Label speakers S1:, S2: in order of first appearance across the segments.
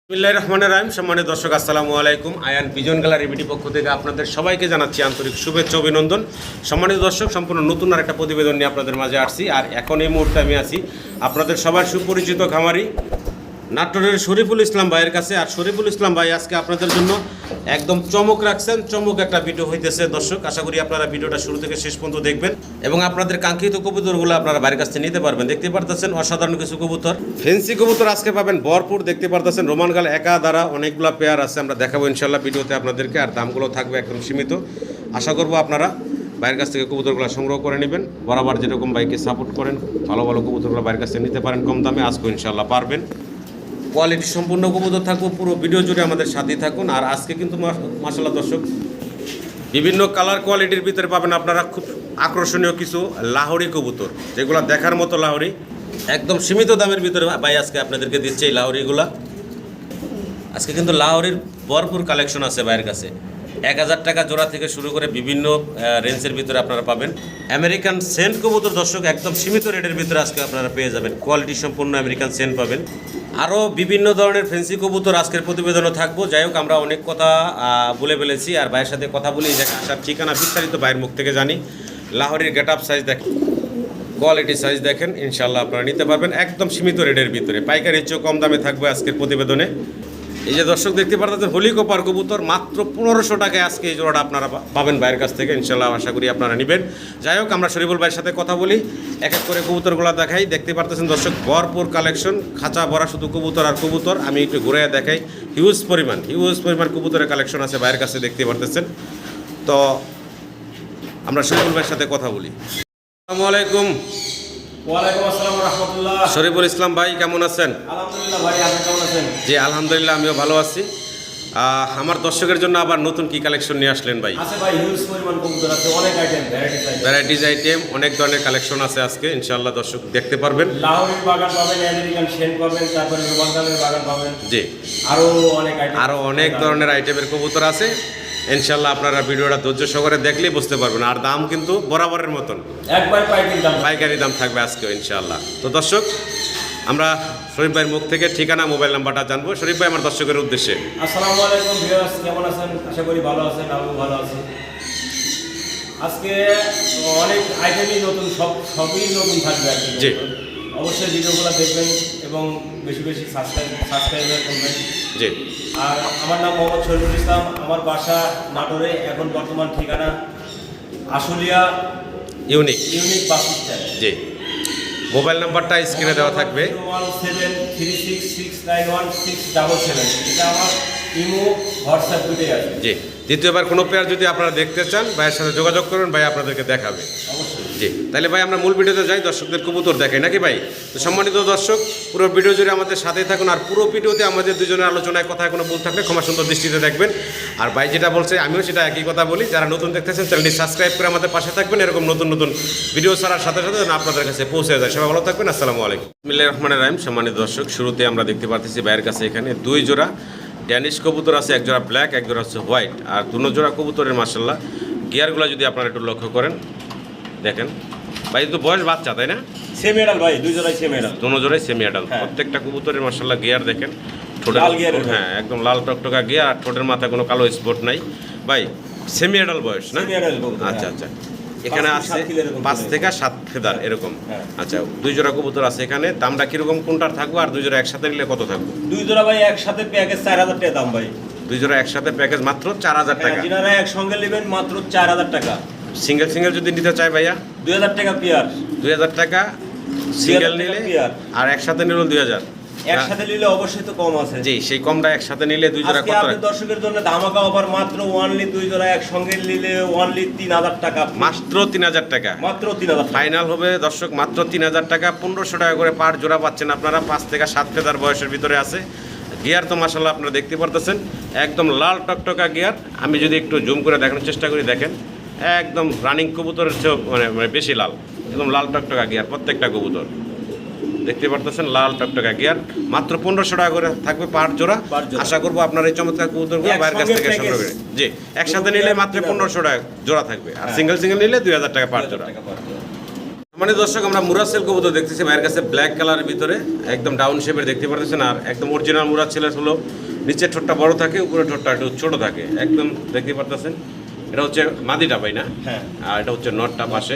S1: বিসমিল্লাহির রহমানির রহিম। সম্মানিত দর্শক, আসসালামু আলাইকুম। আয়ান পিজন গ্যালারি বিডি পক্ষ থেকে আপনাদের সবাইকে জানাচ্ছি আন্তরিক শুভেচ্ছা অভিনন্দন। সম্মানিত দর্শক, সম্পূর্ণ নতুন আর একটা প্রতিবেদন নিয়ে আপনাদের মাঝে আসছি। আর এখন এই মুহূর্তে আমি আছি আপনাদের সবার সুপরিচিত খামারি নাটোরের শরীফুল ইসলাম ভাইয়ের কাছে। আর শরীফুল ইসলাম ভাই আজকে আপনাদের জন্য একদম চমক রাখছেন, চমক একটা ভিডিও হইতেছে। দর্শক, আশা করি আপনারা ভিডিওটা শুরু থেকে শেষ পর্যন্ত দেখবেন এবং আপনাদের কাঙ্ক্ষিত কবুতরগুলো আপনারা বাইরের কাছ থেকে নিতে পারবেন। দেখতে পারতেছেন অসাধারণ কিছু কবুতর, ফেন্সি কবুতর আজকে পাবেন ভরপুর। দেখতে পারতেছেন রোমান গাল একা দ্বারা অনেকগুলো পেয়ার আছে, আমরা দেখাবো ইনশাল্লাহ ভিডিওতে আপনাদেরকে। আর দামগুলো থাকবে একদম সীমিত। আশা করবো আপনারা বাইরের কাছ থেকে কবুতরগুলো সংগ্রহ করে নেবেন। বরাবর যেরকম বাইকে সাপোর্ট করেন, ভালো ভালো কবুতরগুলো বাইরের কাছ থেকে নিতে পারেন কম দামে। আজকে ইনশাল্লাহ পারবেন। কোয়ালিটি সম্পূর্ণ কবুতর থাকবো, পুরো ভিডিও জুড়ে আমাদের সাথেই থাকুন। আর আজকে কিন্তু মাশাআল্লাহ দর্শক, বিভিন্ন কালার কোয়ালিটির ভিতরে পাবেন আপনারা খুব আকর্ষণীয় কিছু লাহোরি কবুতর, যেগুলো দেখার মতো লাহোরি। একদম সীমিত দামের ভিতরে ভাই আজকে আপনাদেরকে দিচ্ছে এই লাহোরিগুলা। আজকে কিন্তু লাহোরির ভরপুর কালেকশন আছে ভাইয়ের কাছে। 1000 টাকা জোড়া থেকে শুরু করে বিভিন্ন রেঞ্জের ভিতরে আপনারা পাবেন। আমেরিকান সেন্ট কবুতর দর্শক একদম সীমিত রেটের ভিতরে আজকে আপনারা পেয়ে যাবেন। কোয়ালিটি সম্পূর্ণ আমেরিকান সেন্ট পাবেন। আরও বিভিন্ন ধরনের ফেন্সি কবুতর আজকের প্রতিবেদনও থাকবো। যাই হোক, আমরা অনেক কথা বলে ফেলেছি। আর ভাইয়ের সাথে কথা বলি, যে আসার ঠিকানা বিস্তারিত ভাইয়ের মুখ থেকে জানি। লাহোরির গেট আপ সাইজ দেখেন, কোয়ালিটি সাইজ দেখেন, ইনশাল্লাহ আপনারা নিতে পারবেন একদম সীমিত রেটের ভিতরে। পাইকারির চেয়েও কম দামে থাকবে আজকের প্রতিবেদনে। এই যে দর্শক দেখতে পারতেছেন হোলি কপার কবুতর, মাত্র 1500 টাকায় আজকে এই জোড়াটা আপনারা পাবেন বাইরের কাছ থেকে। ইনশাল্লাহ আশা করি আপনারা নেবেন। যাই হোক, আমরা শরীফুল ভাইয়ের সাথে কথা বলি, এক এক করে কবুতরগুলো দেখাই। দেখতে পারতেছেন দর্শক ভরপুর কালেকশন, খাঁচা ভরা শুধু কবুতর আর কবুতর। আমি একটু ঘুরে দেখাই, হিউজ পরিমাণ কবুতরের কালেকশন আছে বাইরের কাছে, দেখতে পারতেছেন। তো আমরা শরীফুল ভাইয়ের সাথে কথা বলি। আসসালামু আলাইকুম।
S2: ওয়ালাইকুম আসসালাম ওয়া রাহমাতুল্লাহ।
S1: শরীফুল ইসলাম ভাই কেমন আছেন?
S2: আলহামদুলিল্লাহ ভাই, আপনি কেমন আছেন?
S1: জি আলহামদুলিল্লাহ, আমিও ভালো আছি। আমার দর্শকের জন্য আবার নতুন কি কালেকশন নিয়ে আসলেন ভাই?
S2: আছে ভাই, হিউজ পরিমাণ কবুতর আছে, অনেক আইটেম,
S1: ভ্যারাইটিস আইটেম, অনেক ধরনের কালেকশন আছে আজকে। ইনশাআল্লাহ দর্শক দেখতে পারবেন।
S2: লাহোরির বাগান পাবেন, আমেরিকান শেন পাবেন, তারপরে রোমানগালের বাগান পাবেন।
S1: জি, আরো অনেক ধরনের আইটেমের কবুতর আছে। ইনশাআল্লাহ আপনারা ভিডিওটা ধৈর্য সহকারে দেখলেই বুঝতে পারবেন। আর দাম কিন্তু বরাবরের মতন
S2: একবার
S1: পাইকারি দাম থাকবে আজকে ইনশাআল্লাহ। তো দর্শক, আমরা শরীফ ভাইয়ের মুখ থেকে ঠিকানা, মোবাইল নাম্বারটা জানবো। শরীফ ভাই আমার দর্শকের উদ্দেশ্যে।
S2: আসসালামু আলাইকুম ভিউয়ার্স, কেমন আছেন? আশা করি ভালো আছেন, আমিও ভালো আছি। আজকে অনেক আইটেমই নতুন, সবই নতুন থাকবে আর কি।
S1: জি,
S2: অবশ্যই ভিডিওগুলো দেখবেন এবং বেশি বেশি সাবস্ক্রাইব করবেন।
S1: জি।
S2: আর আমার নাম মোহাম্মদ শরীফুল ইসলাম, আমার বাসা নাটোরে, এখন বর্তমান ঠিকানা আশুলিয়া
S1: ইউনিক
S2: বাস স্ট্যান্ড।
S1: জি, মোবাইল নাম্বারটা স্ক্রিনে দেওয়া থাকবে।
S2: 01736691677, এটা আমার ইমো হোয়াটসঅ্যাপ দুটোই আছে।
S1: জি, দ্বিতীয়বার কোনো পেয়ার যদি আপনারা দেখতে চান, ভাইয়ের সাথে যোগাযোগ করুন, ভাই আপনাদেরকে দেখাবে।
S2: অবশ্যই।
S1: জি, তাহলে ভাই আমরা মূল ভিডিওতে যাই, দর্শকদের কবুতর দেখাই নাকি ভাই? তো সম্মানিত দর্শক, পুরো ভিডিও জুড়ে আমাদের সাথেই থাকুন। আর পুরো ভিডিওতে আমাদের দুজনের আলোচনায় কথায় কোনো ভুল থাকলে ক্ষমা সুন্দর দৃষ্টিতে দেখবেন। আর ভাই যেটা বলছে আমিও সেটা একই কথা বলি, যারা নতুন দেখতেছেন চ্যানেলটি সাবস্ক্রাইব করে আমাদের পাশে থাকবেন। এরকম নতুন নতুন ভিডিও ছাড়ার সাথে সাথে যেন আপনাদের কাছে পৌঁছে যায়। সবাই ভালো থাকবেন। আসসালামু আলাইকুম। বিসমিল্লাহির রহমানির রহিম। সম্মানিত দর্শক, শুরুতে আমরা দেখতে পাচ্ছি ভাইয়ের কাছে এখানে 2 জোড়া ড্যানিশ কবুতর আছে, এক জোড়া ব্ল্যাক, এক জোড়া হচ্ছে হোয়াইট। আর 2 জোড়া কবুতরের মাশাআল্লাহ গিয়ারগুলো যদি আপনারা একটু লক্ষ্য করেন, দেখেন ভাই তো বয়স বাচ্চা, তাই না?
S2: সেম এডাল ভাই, 2 জোড়াই সেম এডাল,
S1: 2 জোড়াই সেমি অ্যাডাল্ট।
S2: হ্যাঁ।
S1: প্রত্যেকটা কবুতরের মাশাআল্লাহ গিয়ার দেখেন,
S2: লাল গিয়ার।
S1: হ্যাঁ একদম লাল টকটকা গিয়ার, আর ঠোঁটের মাথায় কোনো কালো স্পট নাই। ভাই সেমি অ্যাডাল্ট বয়স না?
S2: সেমি এডাল কবুতর।
S1: আচ্ছা আচ্ছা, এখানে আছে 5 থেকে 7 ফেদার এরকম।
S2: হ্যাঁ।
S1: আচ্ছা, 2 জোড়া কবুতর আছে এখানে। দামটা কিরকম কোনটার থাকবে? আর 2 জোড়া একসাথে নিলে কত থাকবে?
S2: 2 জোড়া ভাই একসাথে প্যাকেজ 4000 টাকা দাম ভাই।
S1: 2 জোড়া একসাথে প্যাকেজ মাত্র 4000 টাকা।
S2: যিনারা একসঙ্গে নেবেন মাত্র 4000 টাকা।
S1: সিঙ্গেল যদি নিতে চাই ভাইয়া
S2: 2000 টাকা পেয়ার।
S1: 2000 টাকা সিঙ্গেল নিলে,
S2: পেয়ার।
S1: আর একসাথে নিলে 2000।
S2: একসাথে নিলে অবশ্যই তো কম আছে।
S1: জি, সেই কমটা একসাথে নিলে 2 জোড়া
S2: আজকে
S1: কত?
S2: আপনি দর্শকের জন্য ধামাকা অফার, মাত্র অনলি 2 জোড়া একসঙ্গে নিলে অনলি 3000 টাকা।
S1: মাত্র 3000 টাকা
S2: মাত্র 3000 টাকা
S1: ফাইনাল হবে দর্শক, মাত্র 3000 টাকা। 1500 টাকা করে পার জোড়া পাচ্ছেন আপনারা। 5 থেকে 7 ফেদার বয়সের ভিতরে আছে। গিয়ার তো মাশাআল্লাহ আপনারা দেখতে পারতেছেন, একদম লাল টকটকা গিয়ার। আমি যদি একটু জুম করে দেখানোর চেষ্টা করি, দেখেন একদম রানিং কবুতরের চেয়েও মানে বেশি লাল, একদম লাল টকটকা গিয়ার প্রত্যেকটা কবুতর। দেখতে পারতেছেন লাল টকটকা গিয়ার। মাত্র 1500 টাকা করে থাকবে পার জোড়া। আশা করবো আপনার এই চমৎকার কবুতরগুলো বাইরের কাছ থেকে সংগ্রহ করে। জি, একসাথে নিলে মাত্র 1500 টাকা জোড়া থাকবে, আর সিঙ্গেল নিলে 2000 টাকা পার জোড়া। মানে দর্শক আমরা মুরাসেল কবুতর দেখতেছি ভাইয়ের কাছে ব্ল্যাক কালারের ভিতরে একদম ডাউন শেপের দেখতে পারতেছেন, আর একদম অরিজিনাল মুরাসেলের হলো নিচের ঠোঁটটা বড় থাকে, উপরের ঠোঁটটা একটু ছোট থাকে, একদম দেখতে পারতেছেন। এটা হচ্ছে মাদিটা ভাই না?
S2: হ্যাঁ।
S1: আর এটা হচ্ছে নটটা পাশে,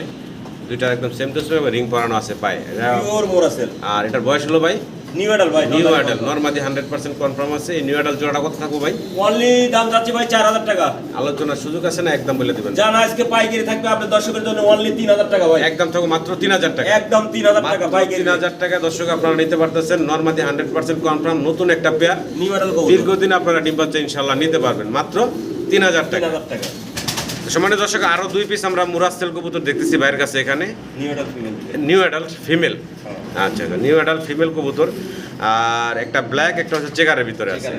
S1: দুইটা একদম সেম টু সেম, রিং পরানো আছে পায়ে।
S2: পিওর মোরাসেল।
S1: আর এটার বয়স হলো ভাই
S2: নিউ অ্যাডাল ভাই,
S1: নিউ অ্যাডাল, নরমাদি 100% কনফার্ম আছে। এই নিউ অ্যাডাল জোড়াটা কত থাকবো ভাই?
S2: অনলি দাম যাচ্ছে ভাই 4000 টাকা।
S1: আলোচনার সুযোগ আছে না? একদম বলে দিবেন।
S2: জানা আজকে পাইকারি থাকবে আপনার দর্শকের জন্য অনলি 3000 টাকা ভাই।
S1: একদম থাকবে মাত্র 3000 টাকা।
S2: একদম 3000 টাকা পাইকারি।
S1: 3000 টাকা দর্শক আপনারা নিতে পারতেছেন। নরমাদি 100% কনফার্ম, নতুন একটা পেয়ার,
S2: নিউ অ্যাডাল কবুতর
S1: দীর্ঘদিন আপনারা ডিম বাচ্চা ইনশাআল্লাহ নিতে পারবেন মাত্র 3000 টাকা।
S2: 3000 টাকা।
S1: সম্মানিত দর্শক আরো 2 পিস আমরা মুরাসেল কবুতর দেখতেছি ভাইয়ের কাছে এখানে,
S2: new adult female.
S1: New adult female. আচ্ছা নিউ অ্যাডাল্ট ফিমেল কবুতর, আর একটা ব্ল্যাক, একটা হচ্ছে চেকারের ভিতরে আছে।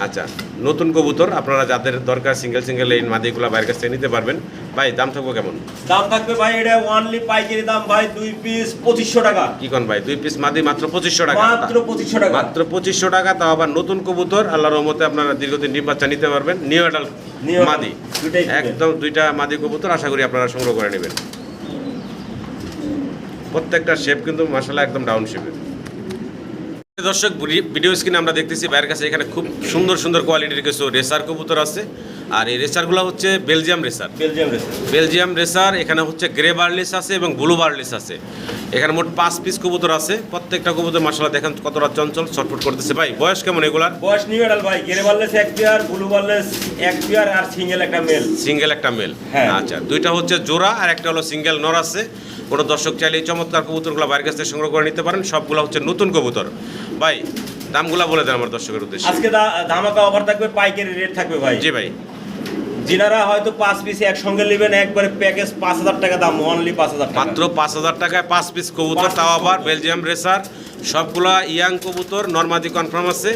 S1: আচ্ছা নতুন কবুতর, আপনারা যাদের দরকার সিঙ্গেল এই মাদিগুলা ভাইয়ের কাছ থেকে নিতে পারবেন। ভাই দাম থাকবে কেমন?
S2: দাম থাকবে ভাই এটা অনলি পাইকারি দাম ভাই 2 পিস 2500 টাকা।
S1: কি কোন ভাই 2 পিস মাদি মাত্র 2500 টাকা?
S2: মাত্র 2500 টাকা।
S1: মাত্র 2500 টাকা, তাও আবার নতুন কবুতর। আল্লাহর রহমতে আপনারা দীর্ঘদিন ডিম বাচ্চা নিতে পারবেন। নিউ অ্যাডাল্ট মাদি, একদম দুইটা মাদি কবুতর আশা করি আপনারা সংগ্রহ করে নেবেন। প্রত্যেকটা শেপ কিন্তু মাশাআল্লাহ একদম ডাউন শেপের। দর্শক ভিডিও স্ক্রিনে আমরা দেখতেছি ভাইয়ের কাছে এখানে খুব সুন্দর সুন্দর কোয়ালিটির কিছু রেসার কবুতর আছে, আর এই রেসারগুলো হচ্ছে বেলজিয়াম রেসার। বেলজিয়াম রেসার এখানে হচ্ছে গ্রে বার্লিস আছে এবং ব্লু বার্লিস আছে। এখানে মোট 5 পিস কবুতর আছে। প্রত্যেকটা কবুতর মাশাআল্লাহ দেখেন কতটা চঞ্চল, ছটফট করতেছে। ভাই বয়স কেমন এগুলার?
S2: বয়স নিউ অ্যাডাল ভাই, গ্রে বার্লিস এক পেয়ার, ব্লু বার্লিস এক পেয়ার, আর সিঙ্গেল একটা মেল।
S1: সিঙ্গেল একটা মেল।
S2: হ্যাঁ।
S1: আচ্ছা দুইটা হচ্ছে জোড়া আর একটা হলো সিঙ্গেল নর আছে। কোনো দর্শক চাইলে এই চমৎকার কবুতরগুলো বাইরের কাছ থেকে সংগ্রহ করে নিতে পারেন। সবগুলো হচ্ছে নতুন কবুতর। ভাই দামগুলা বলে দেন আমার দর্শকের উদ্দেশ্যে।
S2: আজকে ধামাকা অফার থাকবে, পাইকারি রেট থাকবে ভাই।
S1: জি ভাই।
S2: যিনারা হয়তো 5 পিস একসঙ্গে নেবেন, একবারে প্যাকেজ 5000 টাকা দাম, অনলি 5000 টাকা।
S1: মাত্র 5000 টাকায় 5 পিস কবুতর, তাও আবার বেলজিয়াম রেসার। সবগুলা ইয়াং কবুতর, নরমাদি কনফার্ম আছে,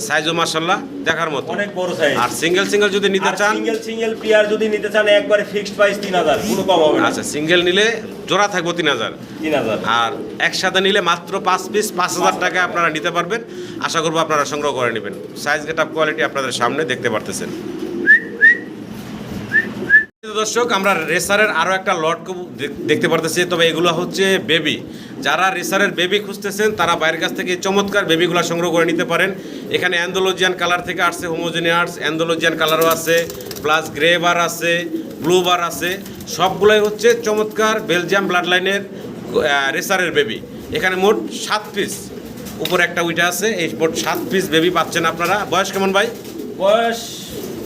S1: সাইজও মাশাআল্লাহ দেখার মতো,
S2: অনেক বড় সাইজ।
S1: আর সিঙ্গেল যদি নিতে চান,
S2: সিঙ্গেল পেয়ার যদি নিতে চান একবারে ফিক্সড প্রাইস 3000, কোনো কম হবে না।
S1: আচ্ছা সিঙ্গেল নিলে জোড়া থাকবো 3000,
S2: 3000, আর
S1: একসাথে নিলে মাত্র 5 পিস 5000 টাকায় আপনারা নিতে পারবেন। আশা করবো আপনারা সংগ্রহ করে নেবেন। সাইজ গেটআপ কোয়ালিটি আপনাদের সামনে দেখতে পারতেছেন। দর্শক আমরা রেসারের আরও একটা লট দেখতে পারতেছি, তবে এগুলো হচ্ছে বেবি। যারা রেসারের বেবি খুঁজতেছেন তারা বাইরের কাছ থেকে চমৎকার বেবিগুলো সংগ্রহ করে নিতে পারেন। এখানে অ্যান্ডোলজিয়ান কালার থেকে আসছে, হোমোজেনিয়াস অ্যান্ডোলজিয়ান কালারও আছে, প্লাস গ্রে বার আছে, ব্লু বার আছে। সবগুলোই হচ্ছে চমৎকার বেলজিয়াম ব্লাড লাইনের রেসারের বেবি। এখানে মোট 7 পিস, উপরে একটা উইটা আছে, এই মোট 7 পিস বেবি পাচ্ছেন আপনারা। বয়স কেমন ভাই?
S2: বয়স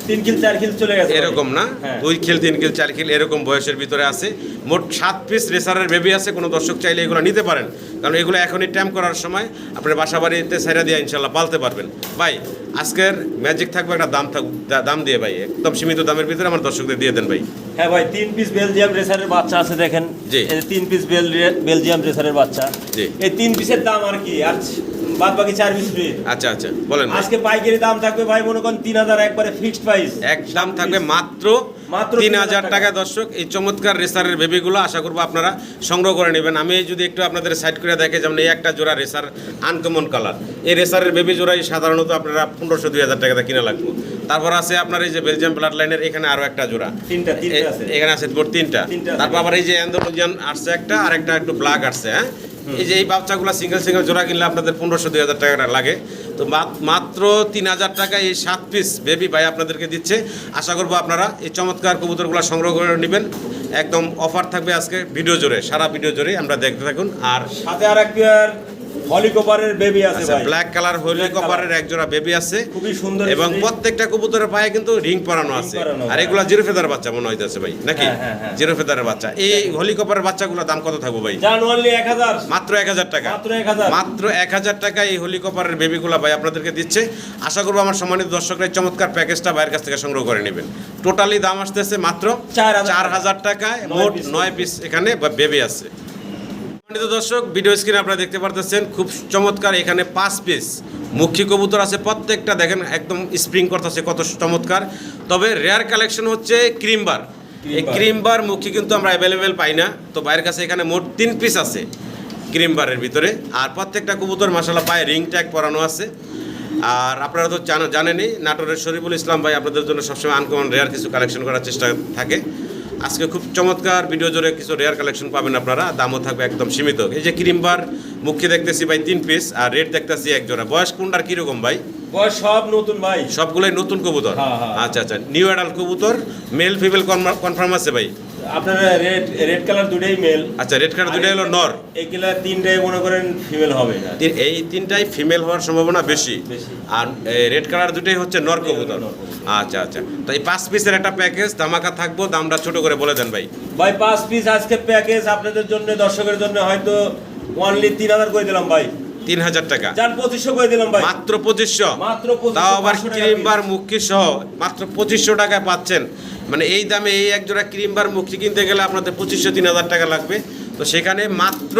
S2: 3 কিল 4 কিল চলে গেছে
S1: এরকম না,
S2: হ্যাঁ।
S1: 2 কিল 3 কিল 4 কিল এরকম বয়সের ভিতরে আছে। মোট 7 পিস রেসারের বেবি আছে। কোনো দর্শক চাইলে এগুলো নিতে পারেন, কারণ এগুলো এখনই ট্যাম্প করার সময় আপনার বাসা বাড়িতে সাইরা দিয়ে ইনশাল্লাহ পালতে পারবেন। ভাই আজকের ম্যাজিক থাকবে একটা দাম দিয়ে ভাই, একদম সীমিত দামের ভিতরে আমার দর্শকদের দিয়ে দেন ভাই।
S2: হ্যাঁ ভাই, 3 পিস বেলজিয়াম রেসারের বাচ্চা আছে দেখেন।
S1: জি।
S2: এই 3 পিস বেলজিয়াম রেসারের বাচ্চা।
S1: জি।
S2: এই 3 পিসের দাম আর কি, আর বাদ বাকি 4 পিস ফ্রি।
S1: আচ্ছা আচ্ছা বলেন।
S2: আজকে পাইকারি দাম থাকবে ভাই মনে করেন 3000, একবারে ফিক্সড প্রাইস।
S1: এক দাম থাকবে মাত্র 3000 টাকা। দর্শক এই চমৎকার রেসারের বেবিগুলো আশা করবো আপনারা সংগ্রহ করে নেবেন। আমি যদি একটু আপনাদের সাইড করে দেখে, যেমন এই একটা জোড়া রেসার আনকমন কালার, এই রেসারের বেবি জোড়াই সাধারণত আপনারা 1500-2000 টাকা কিনা লাগবে। তারপর আছে আপনার এই যে বেলজিয়াম ব্লাড লাইনের, এখানে আরো একটা জোড়া,
S2: তিনটা আছে
S1: এখানে আছে মোট 3টা। তারপর আবার এই যে অ্যান্ডোলজিয়ান আসছে একটা, আর একটা একটু ব্ল্যাক আসছে। হ্যাঁ, এই যে এই বাচ্চাগুলো সিঙ্গেল জোড়া কিনলে আপনাদের 1500-2000 টাকা লাগে। তো মাত্র 3000 টাকায় এই 7 পিস বেবি ভাই আপনাদেরকে দিচ্ছে। আশা করবো আপনারা এই চমৎকার কবুতরগুলো সংগ্রহ করে নেবেন। একদম অফার থাকবে আজকে ভিডিও জুড়ে, সারা ভিডিও জুড়ে আমরা দেখতে থাকুন। আর
S2: সাথে আর এক হলিকপারের বেবি আছে ভাই,
S1: ব্ল্যাক কালার হলিকপারের এক জোড়া বেবি আছে,
S2: খুবই সুন্দর,
S1: এবং প্রত্যেকটা কবুতরের পায়ে কিন্তু রিং পরানো আছে। আর এগুলা জিরো ফেদার বাচ্চা মনে হইতেছে ভাই, নাকি? জিরো ফেদারের বাচ্চা। এই হলিকপারের বাচ্চাগুলোর দাম কত থাকবে ভাই?
S2: জানুয়ারি 1000,
S1: মাত্র 1000 টাকা। মাত্র 1000 টাকা এই হলিকপারের বেবিগুলো ভাই আপনাদেরকে দিচ্ছে। আশা করবো আমার সম্মানিত দর্শকরা চমৎকার প্যাকেজটা ভাইয়ের কাছ থেকে সংগ্রহ করে নেবেন। টোটালি দাম আসতেছে মাত্র 4000 টাকায়। মোট 9 পিস এখানে বেবি আছে। দর্শক ভিডিও স্ক্রিনে আপনারা দেখতে পারতেছেন খুব চমৎকার এখানে 5 পিস মুখী কবুতর আছে। প্রত্যেকটা দেখেন একদম স্প্রিং করতেছে, কত চমৎকার। তবে রেয়ার কালেকশন হচ্ছে ক্রিমবার। এই ক্রিমবার মুখী কিন্তু আমরা অ্যাভেলেবেল পাই না। তো বাইরের কাছে এখানে মোট 3 পিস আছে ক্রিমবারের ভিতরে। আর প্রত্যেকটা কবুতর মাশাআল্লাহ পায়ে রিং ট্যাগ পরানো আছে। আর আপনারা তো জানেনই নাটোরের শরীফুল ইসলাম ভাই আপনাদের জন্য সবসময় আনকমন রেয়ার কিছু কালেকশন করার চেষ্টা থাকে। আজকে খুব চমৎকার ভিডিও জুড়ে কিছু রেয়ার কালেকশন পাবেন আপনারা, দামও থাকবে একদম সীমিত। এই যে ক্রিমবার মুখে দেখতেছি ভাই 3 পিস, আর রেড দেখতেছি এক জোড়া। বয়স কোনটার কিরকম ভাই?
S2: বয়স সব নতুন ভাই,
S1: সবগুলোই নতুন কবুতর।
S2: হ্যাঁ।
S1: আচ্ছা আচ্ছা, নিউ অ্যাডাল্ট কবুতর, মেল ফিমেল কনফার্ম আছে ভাই?
S2: আপনার রেড কালার দুটাই মেল।
S1: আচ্ছা, রেড কালার দুটাই হলো নর,
S2: এগুলা তিনটাই মনে করেন ফিমেল হবে না।
S1: এই তিনটাই ফিমেল হওয়ার সম্ভাবনা বেশি,
S2: বেশি।
S1: আর রেড কালার দুটাই হচ্ছে নর কবুতর। আচ্ছা আচ্ছা, তো এই 5 পিসের একটা প্যাকেজ ধামাকা থাকবো, দামটা ছোট করে বলে দেন ভাই।
S2: ভাই 5 পিস আজকে প্যাকেজ আপনাদের জন্য, দর্শকের জন্য হয়তো অনলি 3000 করে দিলাম ভাই।
S1: 3000 টাকা
S2: জান 2500 করে দিলাম ভাই।
S1: মাত্র 2500?
S2: মাত্র 2500,
S1: তাও আবার
S2: 500 টাকা
S1: ক্রিমবার মুখি সহ মাত্র 2500 টাকায় পাচ্ছেন। মানে এই দামে এই এক জোড়া ক্রিমবার মুখি কিনতে গেলে আপনাদের 2500-3000 টাকা লাগবে, তো সেখানে মাত্র